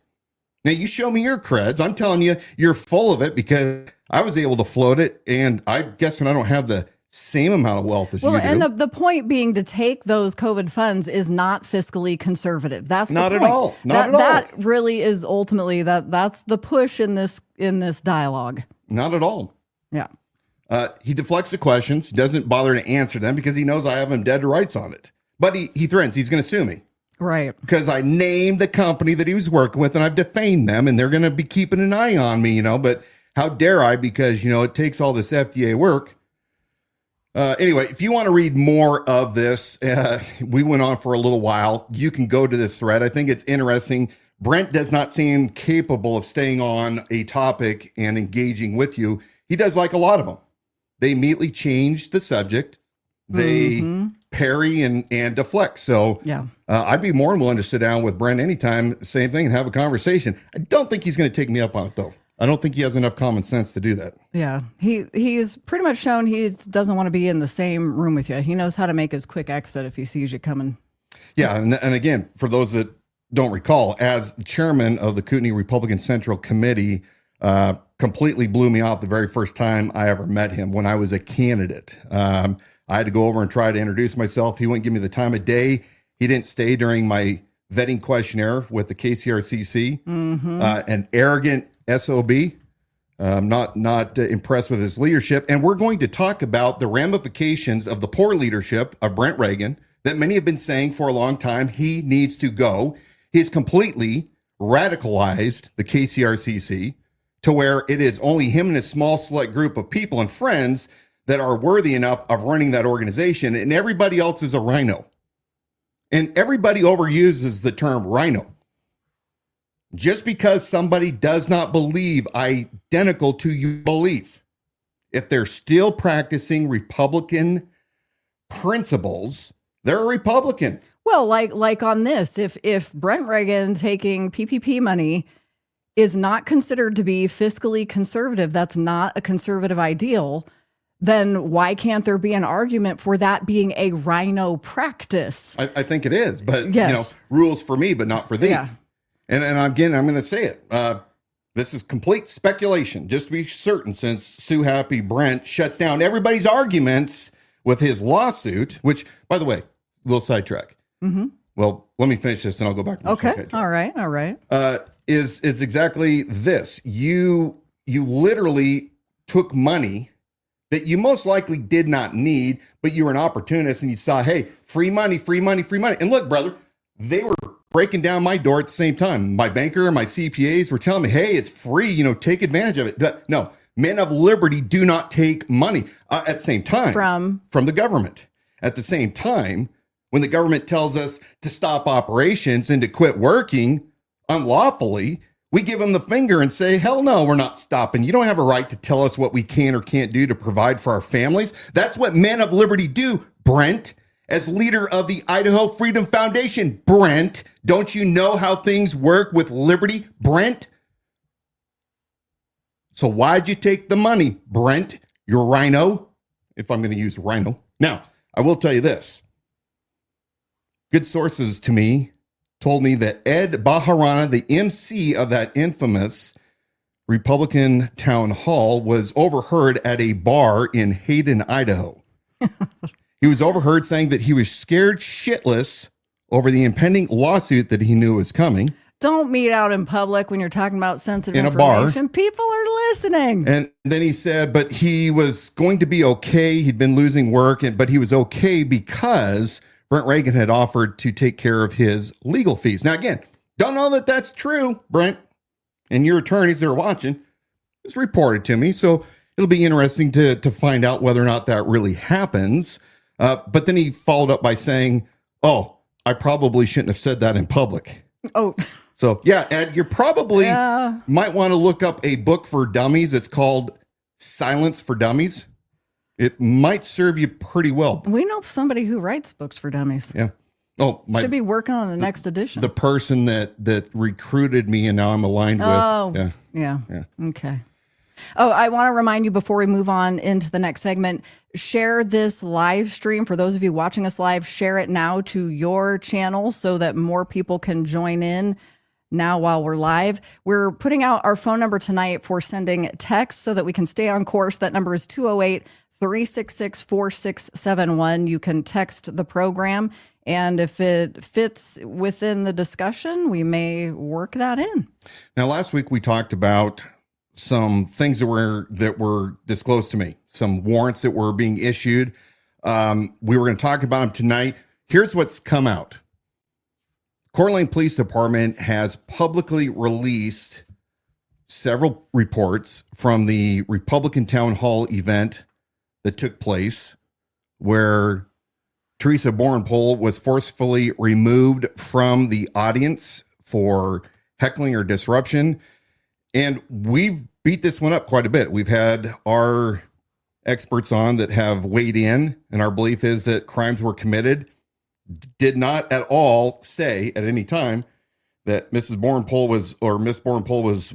[SPEAKER 2] Now you show me your creds. I'm telling you, you're full of it because I was able to float it, and I guess when I don't have the same amount of wealth as you do.
[SPEAKER 1] And the point being to take those COVID funds is not fiscally conservative. That's
[SPEAKER 2] not
[SPEAKER 1] the
[SPEAKER 2] at
[SPEAKER 1] point.
[SPEAKER 2] all. Not at all.
[SPEAKER 1] That really is ultimately that's the push in this dialogue.
[SPEAKER 2] Not at all.
[SPEAKER 1] Yeah.
[SPEAKER 2] He deflects the questions, doesn't bother to answer them because he knows I have him dead to rights on it. But he threatens he's going to sue me.
[SPEAKER 1] Right.
[SPEAKER 2] Because I named the company that he was working with and I've defamed them and they're going to be keeping an eye on me, but how dare I? Because, it takes all this FDA work. Anyway, if you want to read more of this, we went on for a little while. You can go to this thread. I think it's interesting. Brent does not seem capable of staying on a topic and engaging with you. He does like a lot of them. They immediately change the subject. They parry and deflect. So
[SPEAKER 1] yeah,
[SPEAKER 2] I'd be more than willing to sit down with Brent anytime, same thing, and have a conversation. I don't think he's going to take me up on it, though. I don't think he has enough common sense to do that.
[SPEAKER 1] Yeah, he's pretty much shown he doesn't want to be in the same room with you. He knows how to make his quick exit if he sees you coming.
[SPEAKER 2] Yeah, and again, for those that don't recall, as chairman of the Kootenai Republican Central Committee, completely blew me off the very first time I ever met him when I was a candidate. I had to go over and try to introduce myself. He wouldn't give me the time of day. He didn't stay during my vetting questionnaire with the KCRCC. An arrogant SOB. I'm not impressed with his leadership. And we're going to talk about the ramifications of the poor leadership of Brent Regan that many have been saying for a long time. He needs to go. He's completely radicalized the KCRCC to where it is only him and a small select group of people and friends that are worthy enough of running that organization. And everybody else is a RINO. And everybody overuses the term RINO. Just because somebody does not believe identical to your belief, if they're still practicing Republican principles, they're a Republican.
[SPEAKER 1] Well, like on this, if Brent Regan taking PPP money is not considered to be fiscally conservative, that's not a conservative ideal, then why can't there be an argument for that being a RINO practice?
[SPEAKER 2] I think it is, but
[SPEAKER 1] yes.
[SPEAKER 2] Rules for me, but not for thee.
[SPEAKER 1] Yeah.
[SPEAKER 2] And again, I'm going to say it. This is complete speculation, just to be certain, since Sue Happy Brent shuts down everybody's arguments with his lawsuit, which, by the way, little sidetrack. Well, let me finish this and I'll go back to the
[SPEAKER 1] Okay. All right.
[SPEAKER 2] Is exactly this. You literally took money that you most likely did not need, but you were an opportunist and you saw, hey, free money. And look, brother, they were breaking down my door at the same time. My banker and my CPAs were telling me, hey, it's free, take advantage of it. But no, men of liberty do not take money at the same time from the government. At the same time, when the government tells us to stop operations and to quit working unlawfully, we give them the finger and say, hell no, we're not stopping. You don't have a right to tell us what we can or can't do to provide for our families. That's what men of liberty do, Brent. As leader of the Idaho Freedom Foundation, Brent, don't you know how things work with liberty, Brent? So why'd you take the money, Brent? You're RINO, if I'm going to use RINO. Now, I will tell you this. Good sources to me told me that Ed Bajarana, the MC of that infamous Republican town hall, was overheard at a bar in Hayden, Idaho. He was overheard saying that he was scared shitless over the impending lawsuit that he knew was coming.
[SPEAKER 1] Don't meet out in public when you're talking about sensitive
[SPEAKER 2] in
[SPEAKER 1] information.
[SPEAKER 2] A bar.
[SPEAKER 1] People are listening.
[SPEAKER 2] And then he said, but he was going to be okay. He'd been losing work, but he was okay because Brent Regan had offered to take care of his legal fees. Now, again, don't know that that's true, Brent, and your attorneys that are watching. was reported to me. So it'll be interesting to find out whether or not that really happens. But then he followed up by saying, "Oh, I probably shouldn't have said that in public."
[SPEAKER 1] Oh,
[SPEAKER 2] so yeah, Ed, you probably might want to look up a book for dummies. It's called Silence for Dummies. It might serve you pretty well.
[SPEAKER 1] we know somebody who writes books for dummies.
[SPEAKER 2] Yeah. Oh,
[SPEAKER 1] Should be working on the next edition.
[SPEAKER 2] The person that recruited me and now I'm aligned with.
[SPEAKER 1] Yeah. Okay. Oh, I want to remind you before we move on into the next segment, share this live stream. For those of you watching us live, share it now to your channel so that more people can join in now while we're live. We're putting out our phone number tonight for sending texts so that we can stay on course. That number is 208-366-4671. You can text the program, and if it fits within the discussion, we may work that in.
[SPEAKER 2] Now, last week we talked about some things that were disclosed to me, some warrants that were being issued. We were going to talk about them tonight. Here's what's come out. Coeur d'Alene Police Department has publicly released several reports from the Republican Town Hall event that took place where Teresa Borrenpohl was forcefully removed from the audience for heckling or disruption. And we've beat this one up quite a bit. We've had our experts on that have weighed in, and our belief is that crimes were committed. Did not at all say at any time that Miss Borrenpohl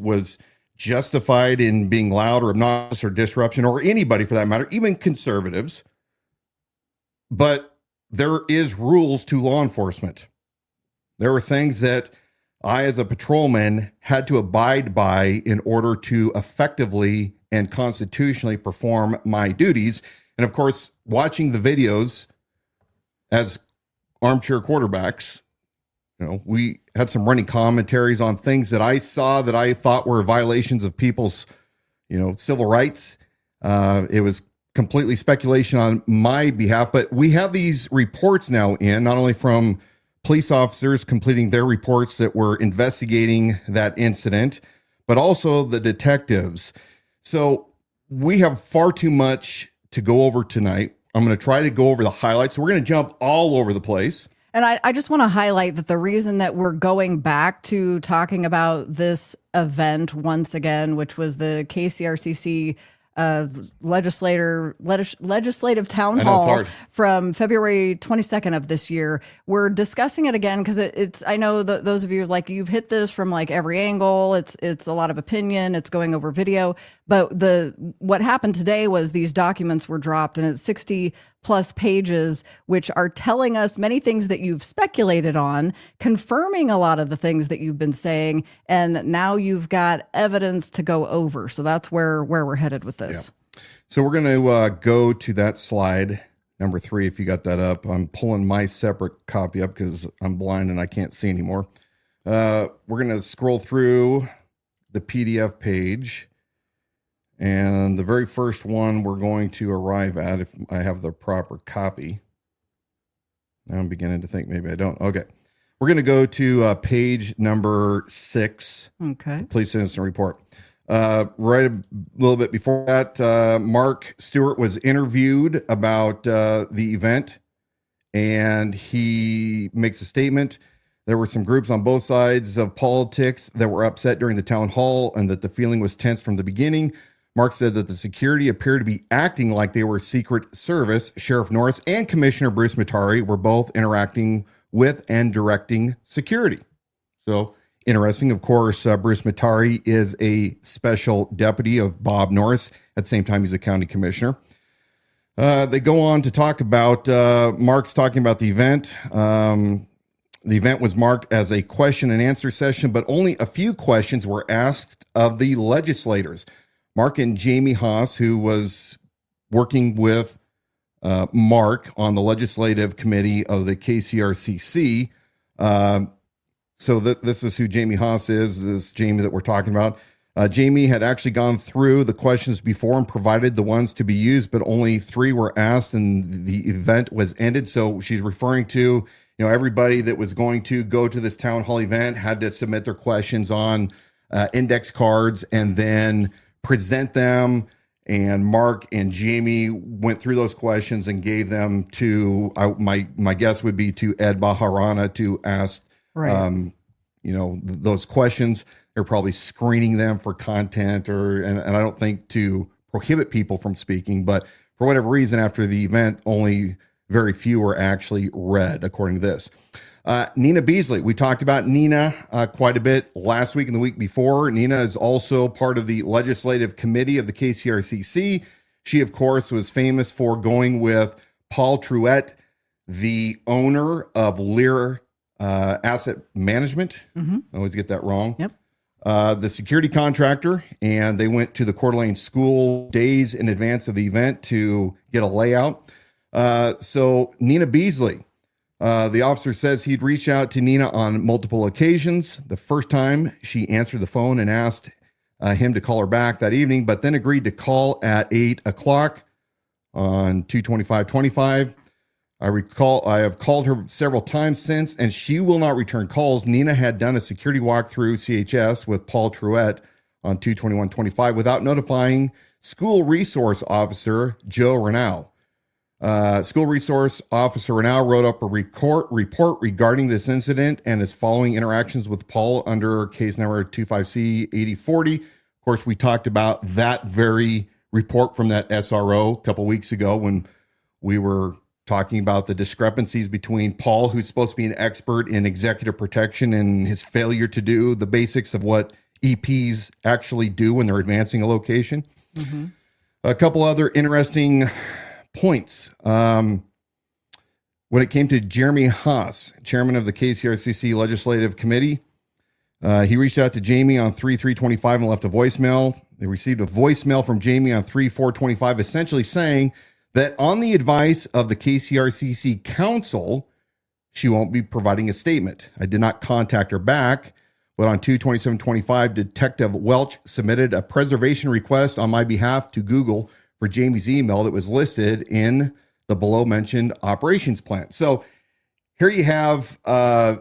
[SPEAKER 2] was justified in being loud or obnoxious or disruption, or anybody for that matter, even conservatives. But there is rules to law enforcement. There are things that I, as a patrolman, had to abide by in order to effectively and constitutionally perform my duties. And of course, watching the videos as armchair quarterbacks, we had some running commentaries on things that I saw that I thought were violations of people's, civil rights. It was completely speculation on my behalf, but we have these reports now in, not only from police officers completing their reports that were investigating that incident, but also the detectives. So we have far too much to go over tonight. I'm going to try to go over the highlights. We're going to jump all over the place.
[SPEAKER 1] And I just want to highlight that the reason that we're going back to talking about this event once again, which was the KCRCC legislative town hall from February 22nd of this year. We're discussing it again because it's I know that those of you you've hit this from every angle. It's a lot of opinion. It's going over video. But what happened today was these documents were dropped, and it's 60 plus pages, which are telling us many things that you've speculated on, confirming a lot of the things that you've been saying, and now you've got evidence to go over. So that's where we're headed with this.
[SPEAKER 2] Yeah. So we're going to go to that slide, number 3, if you got that up. I'm pulling my separate copy up because I'm blind and I can't see anymore. We're going to scroll through the PDF page. And the very first one we're going to arrive at, if I have the proper copy. Now I'm beginning to think maybe I don't. Okay. We're going to go to page number 6.
[SPEAKER 1] Okay.
[SPEAKER 2] Police Incident Report. Right a little bit before that, Mark Stewart was interviewed about the event, and he makes a statement. There were some groups on both sides of politics that were upset during the town hall and that the feeling was tense from the beginning. Mark said that the security appeared to be acting like they were Secret Service. Sheriff Norris and Commissioner Bruce Matari were both interacting with and directing security. So interesting. Of course, Bruce Matari is a special deputy of Bob Norris. At the same time, he's a county commissioner. They go on to talk about, Mark's talking about the event. The event was marked as a question and answer session, but only a few questions were asked of the legislators. Mark and Jamie Haas, who was working with Mark on the legislative committee of the KCRCC. This is who Jamie Haas is, this Jamie that we're talking about. Jamie had actually gone through the questions before and provided the ones to be used, but only 3 were asked and the event was ended. So she's referring to, everybody that was going to go to this town hall event had to submit their questions on index cards and then present them. And Mark and Jamie went through those questions and gave them to my guess would be to Ed Baharana to ask, those questions. They're probably screening them for content, and I don't think to prohibit people from speaking, but for whatever reason, after the event, only very few were actually read, according to this. Nina Beasley, we talked about Nina quite a bit last week and the week before. Nina is also part of the legislative committee of the KCRCC. She, of course, was famous for going with Paul Truett, the owner of Lear Asset Management. I always get that wrong.
[SPEAKER 1] Yep.
[SPEAKER 2] The security contractor, and they went to the Coeur d'Alene school days in advance of the event to get a layout. So Nina Beasley, the officer says he'd reached out to Nina on multiple occasions. The first time she answered the phone and asked him to call her back that evening, but then agreed to call at 8 o'clock on 2/25/25. I have called her several times since, and she will not return calls. Nina had done a security walk through CHS with Paul Truett on 2/21/25 without notifying school resource officer Joe Renau. School resource officer Renau wrote up a report regarding this incident and his following interactions with Paul under case number 25C8040. Of course, we talked about that very report from that SRO a couple weeks ago when we were talking about the discrepancies between Paul, who's supposed to be an expert in executive protection, and his failure to do the basics of what EPs actually do when they're advancing a location. A couple other interesting points. When it came to Jeremy Haas, chairman of the KCRCC Legislative Committee, he reached out to Jamie on 3/3/25 and left a voicemail. They received a voicemail from Jamie on 3/4/25, essentially saying that on the advice of the KCRCC Council, she won't be providing a statement. I did not contact her back, but on 2/27/25, Detective Welch submitted a preservation request on my behalf to Google for Jamie's email that was listed in the below mentioned operations plan. So here you have, a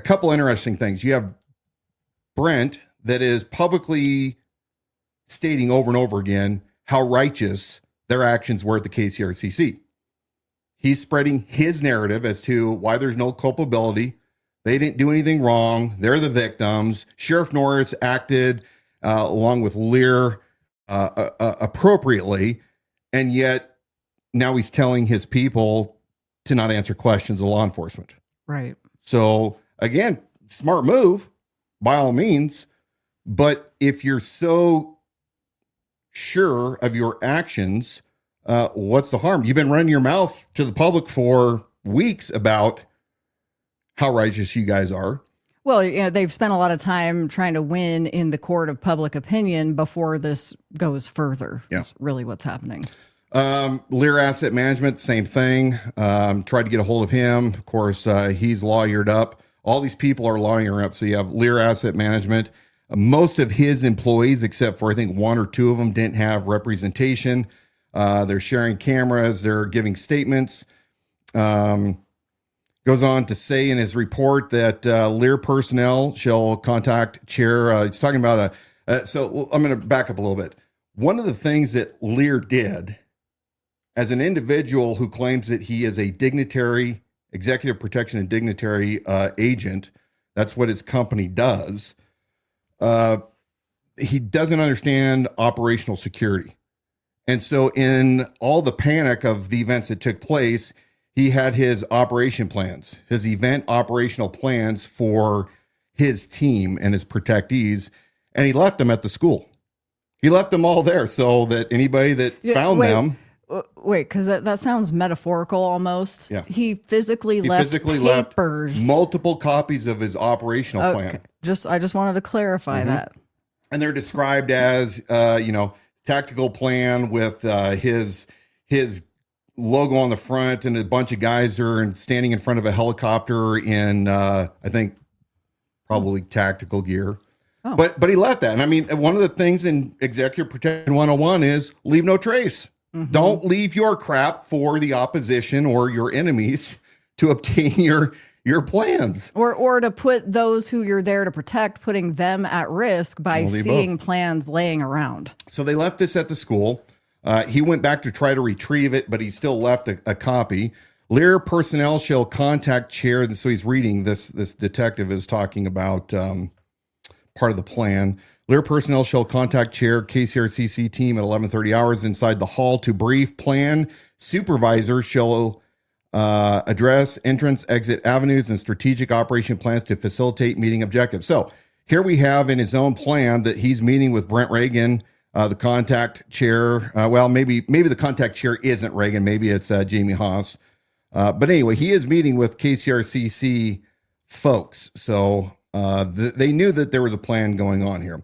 [SPEAKER 2] couple interesting things. You have Brent that is publicly stating over and over again how righteous their actions were at the KCRCC. He's spreading his narrative as to why there's no culpability. They didn't do anything wrong. They're the victims. Sheriff Norris acted along with Lear appropriately, and yet now he's telling his people to not answer questions of law enforcement.
[SPEAKER 1] Right. So
[SPEAKER 2] again, smart move by all means, but if you're so sure of your actions, what's the harm? You've been running your mouth to the public for weeks about how righteous you guys are.
[SPEAKER 1] Well, they've spent a lot of time trying to win in the court of public opinion before this goes further.
[SPEAKER 2] Yeah.
[SPEAKER 1] That's really what's happening.
[SPEAKER 2] Lear Asset Management, same thing. Tried to get a hold of him. Of course, he's lawyered up. All these people are lawyering up. So you have Lear Asset Management. Most of his employees, except for I think one or two of them, didn't have representation. They're sharing cameras. They're giving statements. Goes on to say in his report that Lear personnel shall contact chair. He's talking about so I'm going to back up a little bit. One of the things that Lear did as an individual who claims that he is a dignitary, executive protection and dignitary agent, that's what his company does. He doesn't understand operational security. And so in all the panic of the events that took place, he had his operation plans, his event operational plans for his team and his protectees, and he left them at the school. He left them all there so that anybody that found them.
[SPEAKER 1] Wait, because that sounds metaphorical almost.
[SPEAKER 2] Yeah.
[SPEAKER 1] He physically left papers.
[SPEAKER 2] Left multiple copies of his operational plan.
[SPEAKER 1] I just wanted to clarify that.
[SPEAKER 2] And they're described as, tactical plan with his logo on the front and a bunch of guys are standing in front of a helicopter in, I think, probably tactical gear. Oh. But he left that. And I mean, one of the things in Executive Protection 101 is leave no trace. Mm-hmm. Don't leave your crap for the opposition or your enemies to obtain your plans.
[SPEAKER 1] Or to put those who you're there to protect, putting them at risk by seeing plans laying around.
[SPEAKER 2] So they left this at the school. He went back to try to retrieve it, but he still left a copy. Lear personnel shall contact chair. So he's reading this. This detective is talking about part of the plan. Lear personnel shall contact chair KCRCC team at 11:30 hours inside the hall to brief plan. Supervisor shall address entrance, exit avenues, and strategic operation plans to facilitate meeting objectives. So here we have in his own plan that he's meeting with Brent Regan, the contact chair. Maybe the contact chair isn't Regan. Maybe it's Jamie Haas. But anyway, he is meeting with KCRCC folks. So they knew that there was a plan going on here.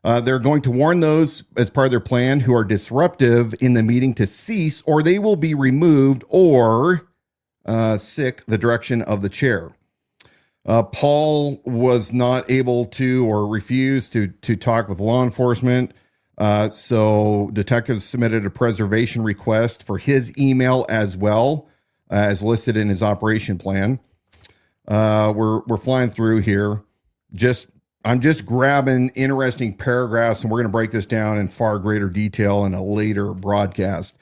[SPEAKER 2] They're going to warn those as part of their plan who are disruptive in the meeting to cease, or they will be removed or seek the direction of the chair. Paul was not able to or refused to talk with law enforcement. So detectives submitted a preservation request for his email as well, as listed in his operation plan. We're flying through here. I'm just grabbing interesting paragraphs, and we're going to break this down in far greater detail in a later broadcast.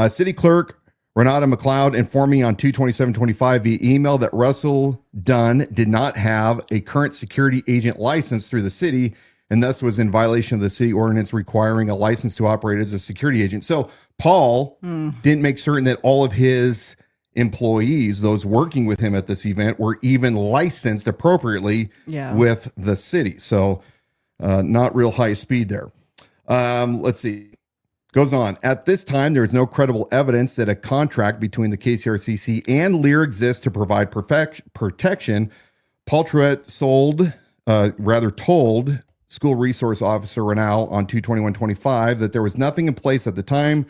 [SPEAKER 2] City Clerk Renata McLeod informed me on 2/27/25 via email that Russell Dunn did not have a current security agent license through the city, and thus was in violation of the city ordinance requiring a license to operate as a security agent. So Paul didn't make certain that all of his employees, those working with him at this event, were even licensed appropriately with the city. So not real high speed there. Let's see. Goes on. At this time, there is no credible evidence that a contract between the KCRCC and Lear exists to provide protection. Paul Truett told School Resource Officer RINO on 2/21/25 that there was nothing in place at the time.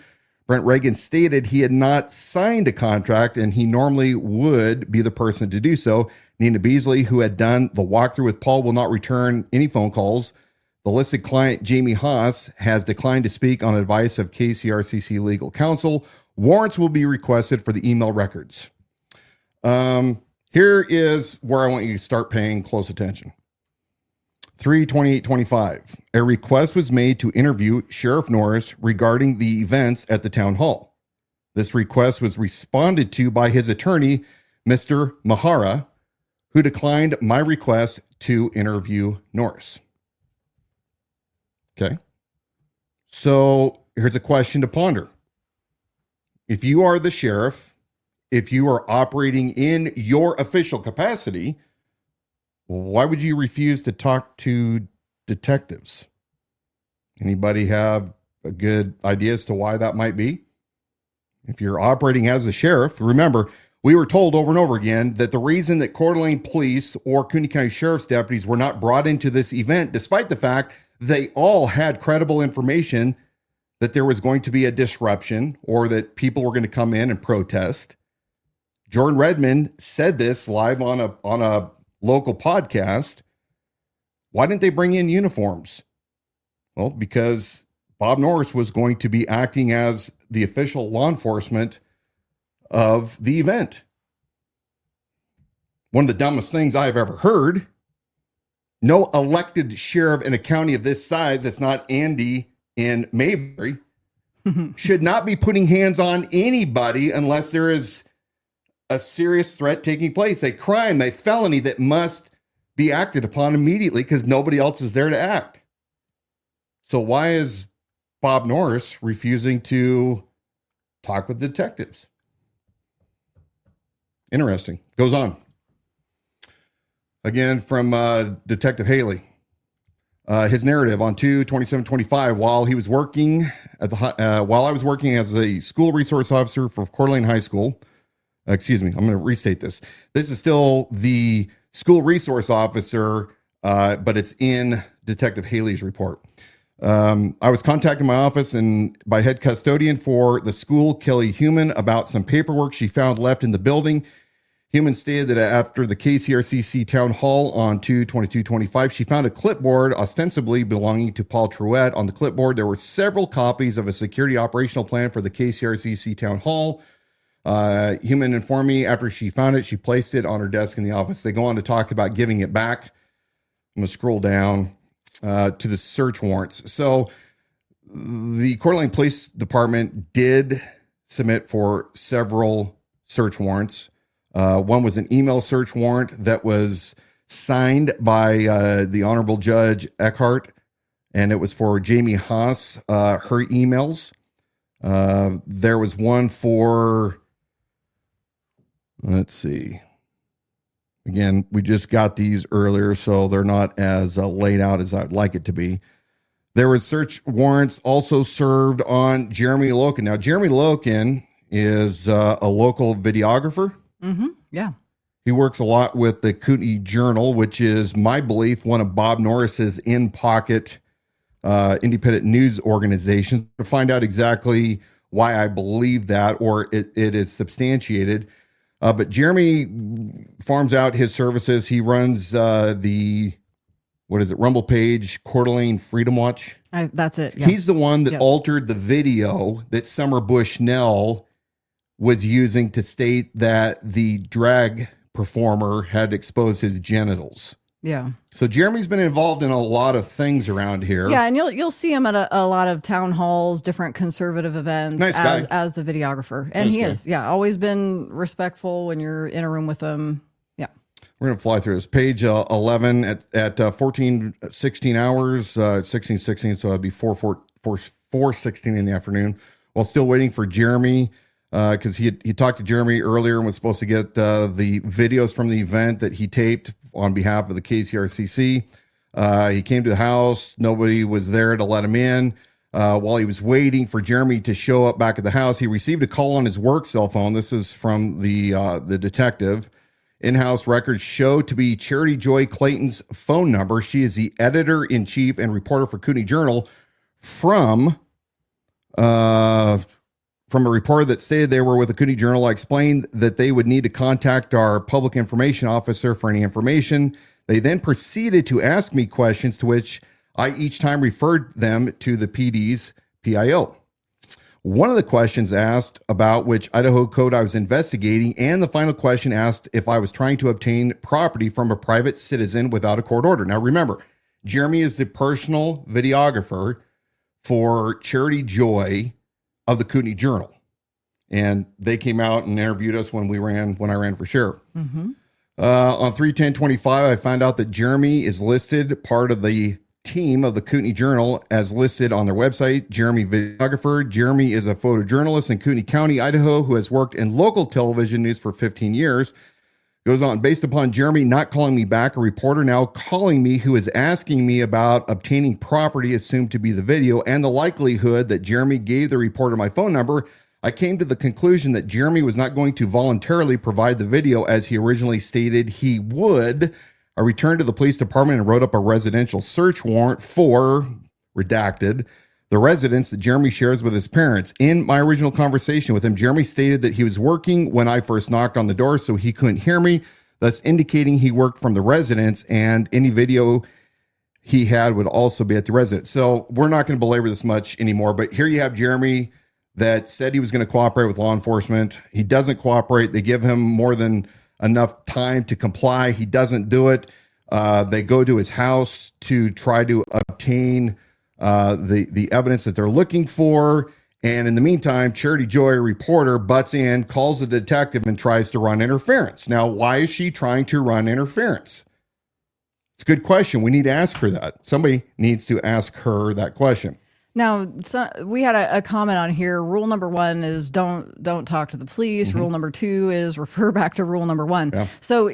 [SPEAKER 2] Brent Regan stated he had not signed a contract and he normally would be the person to do so. Nina Beasley, who had done the walkthrough with Paul, will not return any phone calls. The listed client, Jamie Haas, has declined to speak on advice of KCRCC legal counsel. Warrants will be requested for the email records. Here is where I want you to start paying close attention. 3/28/25. A request was made to interview Sheriff Norris regarding the events at the town hall. This request was responded to by his attorney, Mr. Mahara, who declined my request to interview Norris. Okay. So here's a question to ponder. If you are the sheriff, if you are operating in your official capacity, why would you refuse to talk to detectives? Anybody have a good idea as to why that might be? If you're operating as a sheriff, remember, we were told over and over again that the reason that Coeur d'Alene Police or Kootenai County Sheriff's deputies were not brought into this event, despite the fact they all had credible information that there was going to be a disruption or that people were going to come in and protest. Jordan Redmond said this live on a local podcast. Why didn't they bring in uniforms? Well, because Bob Norris was going to be acting as the official law enforcement of the event. One of the dumbest things I've ever heard. No elected sheriff in a county of this size, that's not Andy in Mayberry, should not be putting hands on anybody unless there is a serious threat taking place, a crime, a felony that must be acted upon immediately because nobody else is there to act. So why is Bob Norris refusing to talk with detectives? Interesting. Goes on. Again, from Detective Haley. His narrative on 2/27/25, while I was working as a school resource officer for Coeur d'Alene High School. Excuse me, I'm going to restate this. This is still the school resource officer, but it's in Detective Haley's report. I was contacted my office and by head custodian for the school, Kelly Human, about some paperwork she found left in the building. Human stated that after the KCRCC town hall on 2/22/25, she found a clipboard ostensibly belonging to Paul Truett. On the clipboard, there were several copies of a security operational plan for the KCRCC town hall. Human informed me after she found it, she placed it on her desk in the office. They go on to talk about giving it back. I'm going to scroll down to the search warrants. So the Coeur d'Alene Police Department did submit for several search warrants. One was an email search warrant that was signed by the Honorable Judge Eckhart, and it was for Jamie Haas, her emails. There was one for, let's see. Again, we just got these earlier, so they're not as laid out as I'd like it to be. There was search warrants also served on Jeremy Loken. Now, Jeremy Loken is a local videographer.
[SPEAKER 1] Mm-hmm. Yeah.
[SPEAKER 2] He works a lot with the Kootenai Journal, which is, my belief, one of Bob Norris's in-pocket independent news organizations. To find out exactly why I believe that, or it is substantiated. But Jeremy farms out his services. He runs Rumble Page, Coeur d'Alene Freedom Watch.
[SPEAKER 1] That's it. Yeah.
[SPEAKER 2] He's the one that altered the video that Summer Bushnell was using to state that the drag performer had exposed his genitals.
[SPEAKER 1] Yeah.
[SPEAKER 2] So Jeremy's been involved in a lot of things around here.
[SPEAKER 1] Yeah, and you'll see him at a lot of town halls, different conservative events as the videographer. And he is, always been respectful when you're in a room with him. Yeah.
[SPEAKER 2] We're going to fly through this. Page 11 at 14:16 hours, 16:16, so it'd be 4:16 in the afternoon, while still waiting for Jeremy, because he talked to Jeremy earlier and was supposed to get the videos from the event that he taped on behalf of the KCRCC. He came to the house. Nobody was there to let him in. While he was waiting for Jeremy to show up back at the house, he received a call on his work cell phone. This is from the detective. In-house records show to be Charity Joy Clayton's phone number. She is the editor-in-chief and reporter for Kootenai Journal. From a reporter that stated they were with the Kootenai Journal, I explained that they would need to contact our public information officer for any information. They then proceeded to ask me questions, to which I each time referred them to the PD's PIO. One of the questions asked about which Idaho code I was investigating, and the final question asked if I was trying to obtain property from a private citizen without a court order. Now remember, Jeremy is the personal videographer for Charity Joy of the Kootenai Journal, and they came out and interviewed us when I ran for sheriff. Mm-hmm. On 3/10/25, I found out that Jeremy is listed part of the team of the Kootenai Journal as listed on their website. Jeremy, videographer. Jeremy is a photojournalist in Kootenai County, Idaho, who has worked in local television news for 15 years. Goes on, based upon Jeremy not calling me back, a reporter now calling me who is asking me about obtaining property assumed to be the video, and the likelihood that Jeremy gave the reporter my phone number, I came to the conclusion that Jeremy was not going to voluntarily provide the video as he originally stated he would. I returned to the police department and wrote up a residential search warrant for, redacted, the residence that Jeremy shares with his parents. In my original conversation with him, Jeremy stated that he was working when I first knocked on the door, so he couldn't hear me, thus indicating he worked from the residence, and any video he had would also be at the residence. So we're not going to belabor this much anymore, but here you have Jeremy that said he was going to cooperate with law enforcement. He doesn't cooperate. They give him more than enough time to comply. He doesn't do it. They go to his house to try to obtain the evidence that they're looking for. And in the meantime, Charity Joy, a reporter, butts in, calls the detective, and tries to run interference. Now, why is she trying to run interference? It's a good question. We need to ask her that. Somebody needs to ask her that question.
[SPEAKER 1] Now, we had a comment on here. Rule number 1 is don't talk to the police. Mm-hmm. Rule number 2 is refer back to rule number 1. Yeah. So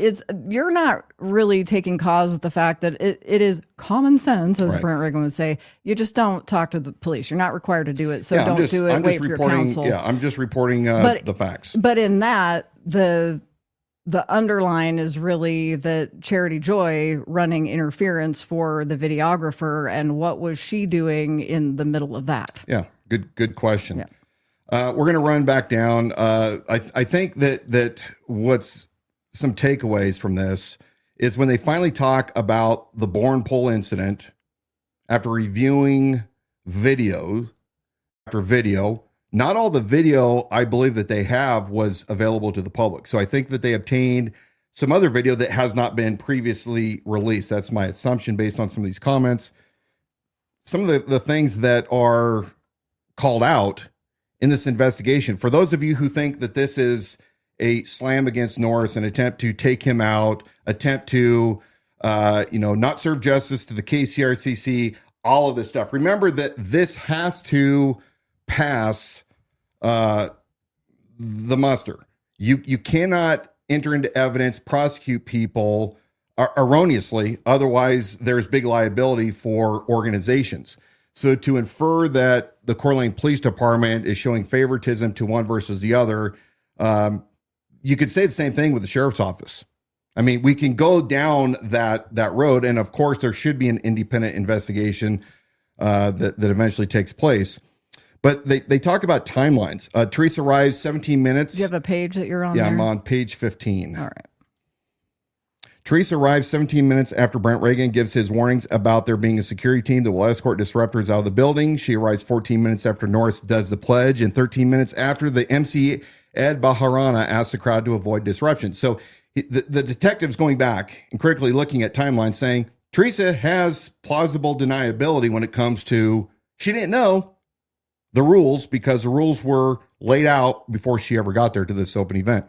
[SPEAKER 1] you're not really taking cause with the fact that it is common sense, as Brent Regan would say. You just don't talk to the police. You're not required to do it. So don't do it. Wait for your counsel.
[SPEAKER 2] Yeah, I'm just reporting the facts.
[SPEAKER 1] But in that, the underline is really that Charity Joy running interference for the videographer, and what was she doing in the middle of that?
[SPEAKER 2] Yeah, good question. Yeah. We're going to run back down. I think that what's some takeaways from this is when they finally talk about the Borrenpohl incident, after reviewing video after video, not all the video I believe that they have was available to the public. So I think that they obtained some other video that has not been previously released. That's my assumption based on some of these comments. Some of the things that are called out in this investigation, for those of you who think that this is a slam against Norris, an attempt to take him out, attempt to, not serve justice to the KCRCC, all of this stuff. Remember that this has to pass the muster. You cannot enter into evidence, prosecute people erroneously. Otherwise, there's big liability for organizations. So to infer that the Coeur d'Alene Police Department is showing favoritism to one versus the other, you could say the same thing with the sheriff's office. I mean, we can go down that road, and of course, there should be an independent investigation that eventually takes place. But they talk about timelines. Teresa arrives 17 minutes.
[SPEAKER 1] Do you have a page that you're on?
[SPEAKER 2] Yeah,
[SPEAKER 1] there?
[SPEAKER 2] I'm on page 15.
[SPEAKER 1] All right.
[SPEAKER 2] Teresa arrives 17 minutes after Brent Regan gives his warnings about there being a security team that will escort disruptors out of the building. She arrives 14 minutes after Norris does the pledge and 13 minutes after the MC Ed Baharana asks the crowd to avoid disruption. So the detective's going back and critically looking at timelines saying Teresa has plausible deniability when it comes to she didn't know the rules because the rules were laid out before she ever got there to this open event.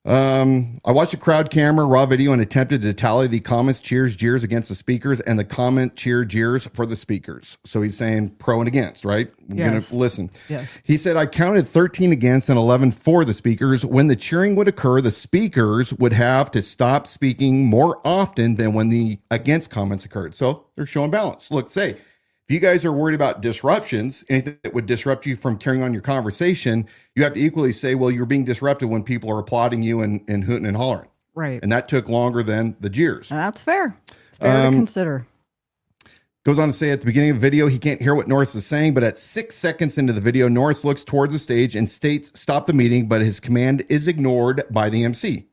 [SPEAKER 2] I watched a crowd camera, raw video, and attempted to tally the comments, cheers, jeers against the speakers, and the comment, cheer, jeers for the speakers. So he's saying pro and against, right? We're going to listen.
[SPEAKER 1] Yes.
[SPEAKER 2] He said, I counted 13 against and 11 for the speakers. When the cheering would occur, the speakers would have to stop speaking more often than when the against comments occurred. So they're showing balance. Look, say, if you guys are worried about disruptions, anything that would disrupt you from carrying on your conversation, you have to equally say, well, you're being disrupted when people are applauding you and hooting and hollering.
[SPEAKER 1] Right.
[SPEAKER 2] And that took longer than the jeers.
[SPEAKER 1] That's fair. Fair to consider.
[SPEAKER 2] Goes on to say at the beginning of the video, he can't hear what Norris is saying, but at 6 seconds into the video, Norris looks towards the stage and states, stop the meeting, but his command is ignored by the MC.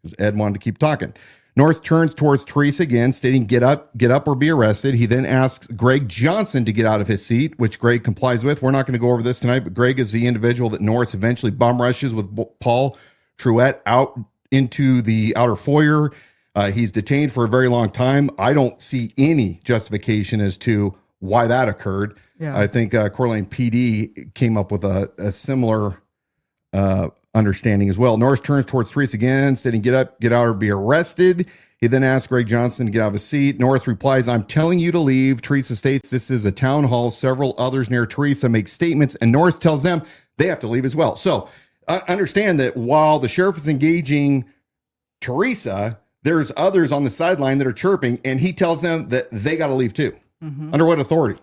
[SPEAKER 2] Because Ed wanted to keep talking. Norris turns towards Teresa again, stating, get up or be arrested. He then asks Greg Johnson to get out of his seat, which Greg complies with. We're not going to go over this tonight, but Greg is the individual that Norris eventually bum rushes with Paul Truett out into the outer foyer. He's detained for a very long time. I don't see any justification as to why that occurred.
[SPEAKER 1] Yeah.
[SPEAKER 2] I think Coeur d'Alene PD came up with a similar understanding as well. Norris turns towards Teresa again, stating, get up, get out, or be arrested. He then asks Greg Johnson to get out of his seat. Norris replies, I'm telling you to leave. Teresa states this is a town hall. Several others near Teresa make statements, and Norris tells them they have to leave as well. So understand that while the sheriff is engaging Teresa, there's others on the sideline that are chirping, and he tells them that they got to leave too. Mm-hmm. Under what authority?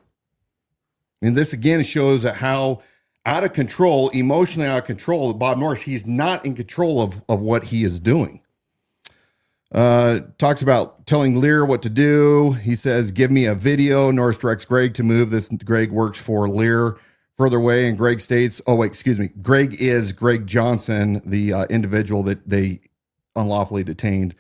[SPEAKER 2] And this again shows how out of control, emotionally out of control, Bob Norris, he's not in control of what he is doing. Talks about telling Lear what to do. He says, give me a video. Norris directs Greg to move this. Greg works for Lear further away, and Greg states, Greg is Greg Johnson, the individual that they unlawfully detained.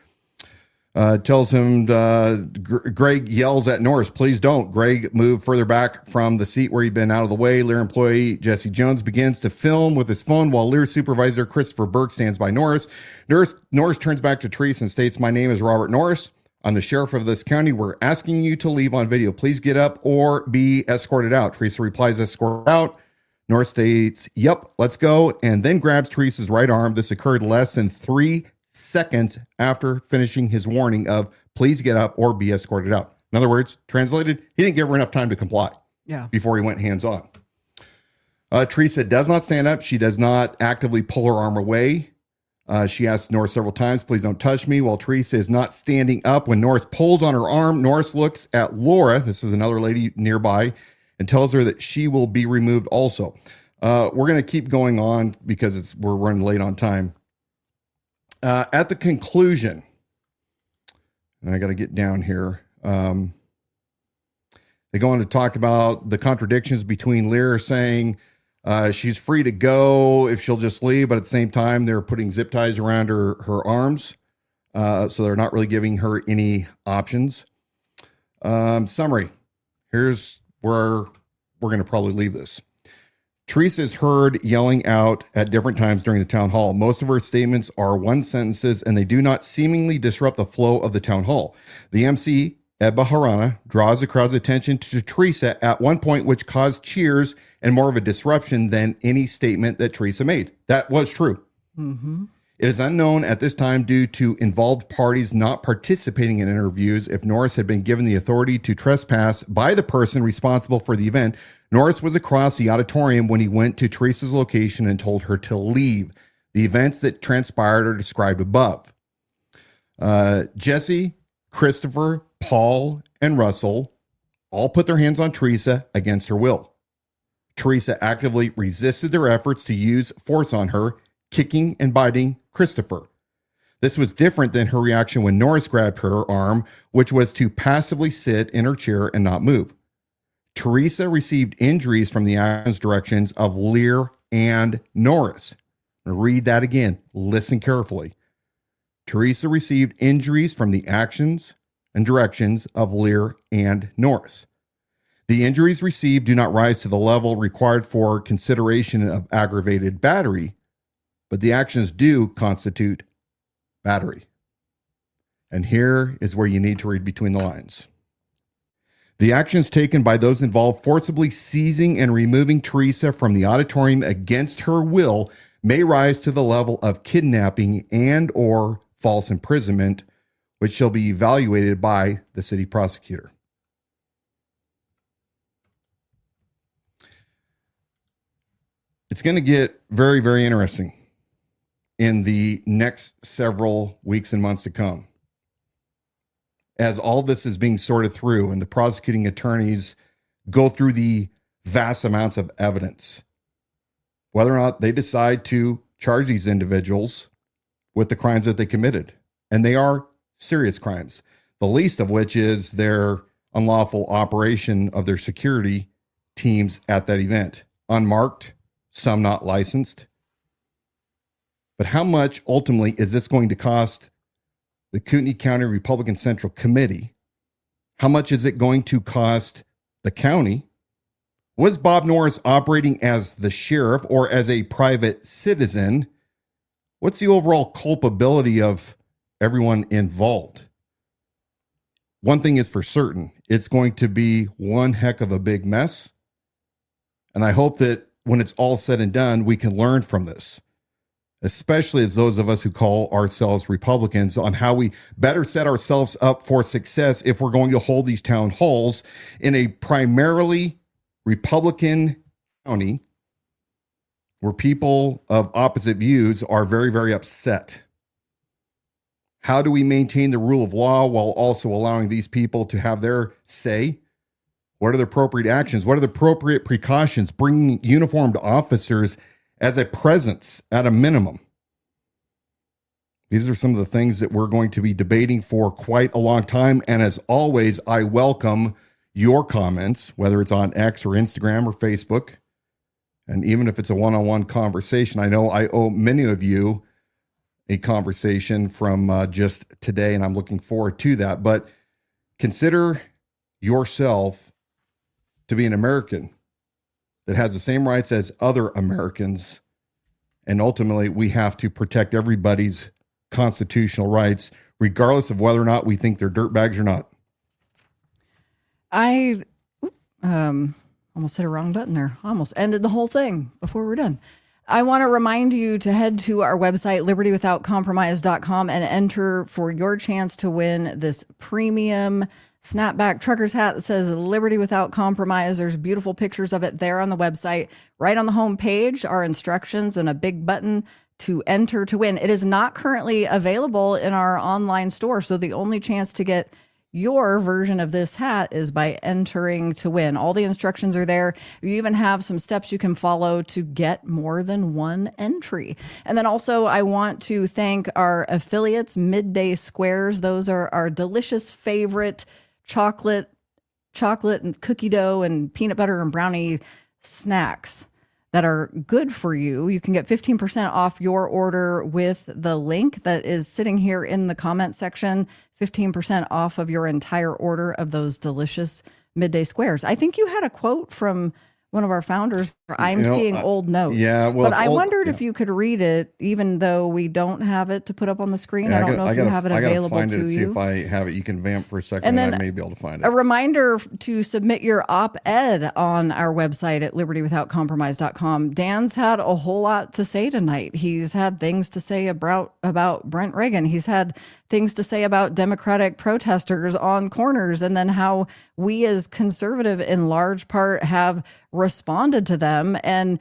[SPEAKER 2] Tells him, Greg yells at Norris, please don't. Greg moved further back from the seat where he'd been out of the way. Lear employee Jesse Jones begins to film with his phone while Lear supervisor Christopher Burke stands by Norris. Norris turns back to Teresa and states, my name is Robert Norris. I'm the sheriff of this county. We're asking you to leave on video. Please get up or be escorted out. Teresa replies, escort out. Norris states, yep, let's go. And then grabs Teresa's right arm. This occurred less than 3 seconds after finishing his warning of please get up or be escorted out. In other words, translated, he didn't give her enough time to comply before he went hands on. Teresa does not stand up. She does not actively pull her arm away. She asks Norris several times, please don't touch me, while Teresa is not standing up. When Norris pulls on her arm, Norris looks at Laura, this is another lady nearby, and tells her that she will be removed also. We're going to keep going on because we're running late on time. At the conclusion, and I got to get down here, they go on to talk about the contradictions between Lear saying she's free to go if she'll just leave, but at the same time, they're putting zip ties around her arms, so they're not really giving her any options. Summary. Here's where we're going to probably leave this. Teresa is heard yelling out at different times during the town hall. Most of her statements are one sentences, and they do not seemingly disrupt the flow of the town hall. The MC, Ed Baharana, draws the crowd's attention to Teresa at one point, which caused cheers and more of a disruption than any statement that Teresa made. That was true.
[SPEAKER 1] Mm-hmm.
[SPEAKER 2] It is unknown at this time, due to involved parties not participating in interviews, if Norris had been given the authority to trespass by the person responsible for the event. Norris was across the auditorium when he went to Teresa's location and told her to leave. The events that transpired are described above. Jesse, Christopher, Paul, and Russell all put their hands on Teresa against her will. Teresa actively resisted their efforts to use force on her, kicking and biting Christopher. This was different than her reaction when Norris grabbed her arm, which was to passively sit in her chair and not move. Teresa received injuries from the actions directions of Lear and Norris. Read that again. Listen carefully. Teresa received injuries from the actions and directions of Lear and Norris. The injuries received do not rise to the level required for consideration of aggravated battery, but the actions do constitute battery. And here is where you need to read between the lines. The actions taken by those involved forcibly seizing and removing Teresa from the auditorium against her will may rise to the level of kidnapping and or false imprisonment, which shall be evaluated by the city prosecutor. It's going to get very, very interesting in the next several weeks and months to come, as all this is being sorted through and the prosecuting attorneys go through the vast amounts of evidence, whether or not they decide to charge these individuals with the crimes that they committed. And they are serious crimes, the least of which is their unlawful operation of their security teams at that event. Unmarked, some not licensed. But how much ultimately is this going to cost the Kootenai County Republican Central Committee? How much is it going to cost the county? Was Bob Norris operating as the sheriff or as a private citizen? What's the overall culpability of everyone involved? One thing is for certain, it's going to be one heck of a big mess. And I hope that when it's all said and done, we can learn from this, especially as those of us who call ourselves Republicans, on how we better set ourselves up for success if we're going to hold these town halls in a primarily Republican county where people of opposite views are very, very upset. How do we maintain the rule of law while also allowing these people to have their say? What are the appropriate actions? What are the appropriate precautions? Bringing uniformed officers as a presence at a minimum. These are some of the things that we're going to be debating for quite a long time. And as always, I welcome your comments, whether it's on X or Instagram or Facebook. And even if it's a one-on-one conversation, I know I owe many of you a conversation from just today, and I'm looking forward to that. But consider yourself to be an American that has the same rights as other Americans. And ultimately, we have to protect everybody's constitutional rights, regardless of whether or not we think they're dirtbags or not.
[SPEAKER 1] I almost hit a wrong button there. Almost ended the whole thing before we're done. I want to remind you to head to our website, libertywithoutcompromise.com, and enter for your chance to win this premium snapback trucker's hat that says Liberty Without Compromise. There's beautiful pictures of it there on the website. Right on the home page are instructions and a big button to enter to win. It is not currently available in our online store, so the only chance to get your version of this hat is by entering to win. All the instructions are there. You even have some steps you can follow to get more than one entry. And then also, I want to thank our affiliates, Midday Squares. Those are our delicious favorite chocolate and cookie dough and peanut butter and brownie snacks that are good for you. You can get 15% off your order with the link that is sitting here in the comment section. 15% off of your entire order of those delicious Midday Squares. I think you had a quote from one of our founders. I'm
[SPEAKER 2] You know,
[SPEAKER 1] seeing old notes.
[SPEAKER 2] yeah, well,
[SPEAKER 1] but
[SPEAKER 2] it's
[SPEAKER 1] I
[SPEAKER 2] old-
[SPEAKER 1] wondered
[SPEAKER 2] yeah.
[SPEAKER 1] if you could read it, even though we don't have it to put up on the screen. I don't know if you have it available
[SPEAKER 2] I gotta find it
[SPEAKER 1] to
[SPEAKER 2] and see
[SPEAKER 1] you.
[SPEAKER 2] if I have it. You can vamp for a second,
[SPEAKER 1] And
[SPEAKER 2] and,
[SPEAKER 1] then
[SPEAKER 2] I may be able to find
[SPEAKER 1] A
[SPEAKER 2] it.
[SPEAKER 1] reminder to submit your op-ed on our website at libertywithoutcompromise.com. Dan's had a whole lot to say tonight. He's had things to say about Brent Regan. He's had things to say about Democratic protesters on corners, and then how we as conservative in large part have responded to them. And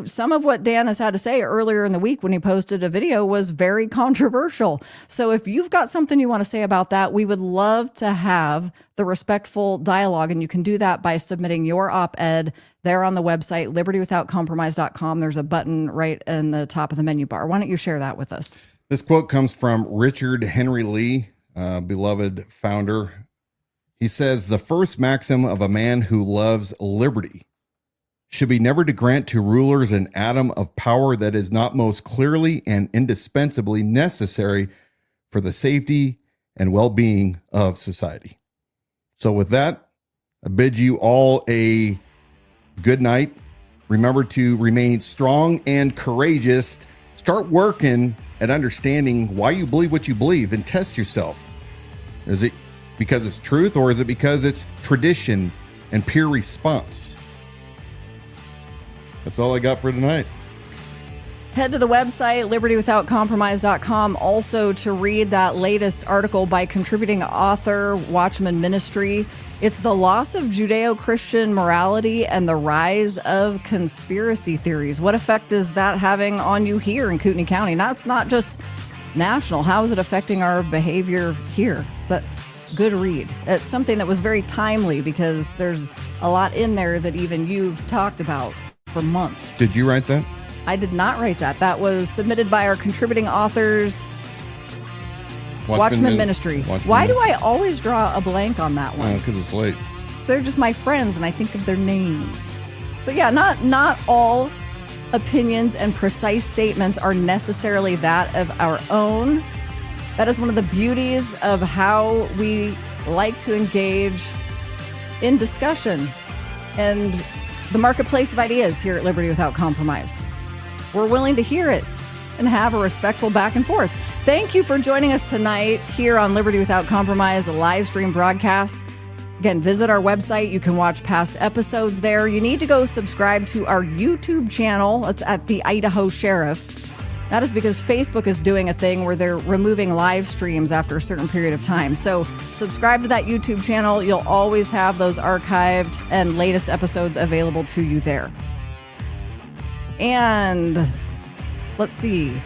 [SPEAKER 1] some of what Dan has had to say earlier in the week when he posted a video was very controversial. So if you've got something you want to say about that, we would love to have the respectful dialogue. And you can do that by submitting your op-ed there on the website, libertywithoutcompromise.com. There's a button right in the top of the menu bar. Why don't you share that with us?
[SPEAKER 2] This quote comes from Richard Henry Lee, beloved founder. He says, "The first maxim of a man who loves liberty should be never to grant to rulers an atom of power that is not most clearly and indispensably necessary for the safety and well-being of society." So with that, I bid you all a good night. Remember to remain strong and courageous. Start working at understanding why you believe what you believe, and test yourself. Is it because it's truth, or is it because it's tradition and peer response? That's all I got for tonight.
[SPEAKER 1] Head to the website, libertywithoutcompromise.com, also to read that latest article by contributing author Watchman Ministry. It's the loss of Judeo-Christian morality and the rise of conspiracy theories. What effect is that having on you here in Kootenai County? That's not just national. How is it affecting our behavior here? It's a good read. It's something that was very timely because there's a lot in there that even you've talked about for months.
[SPEAKER 2] Did you write that?
[SPEAKER 1] I did not write that. That was submitted by our contributing authors, Watchman Ministry. Why do I always draw a blank on that one?
[SPEAKER 2] Because it's late.
[SPEAKER 1] So they're just my friends, and I think of their names. But yeah, not all opinions and precise statements are necessarily that of our own. That is one of the beauties of how we like to engage in discussion and the marketplace of ideas here at Liberty Without Compromise. We're willing to hear it and have a respectful back and forth. Thank you for joining us tonight here on Liberty Without Compromise, a live stream broadcast. Again, visit our website. You can watch past episodes there. You need to go subscribe to our YouTube channel. It's at the Idaho Sheriff. That is because Facebook is doing a thing where they're removing live streams after a certain period of time. So subscribe to that YouTube channel. You'll always have those archived and latest episodes available to you there. And let's see,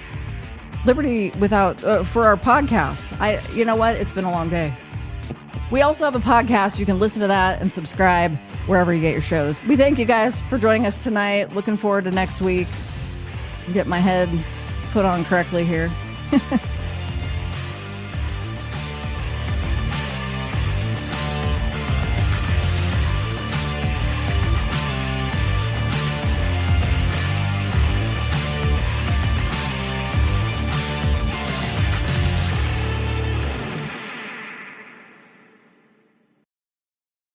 [SPEAKER 1] Liberty Without, for our podcast, you know what? It's been a long day. We also have a podcast. You can listen to that and subscribe wherever you get your shows. We thank you guys for joining us tonight. Looking forward to next week. Get my head put on correctly here.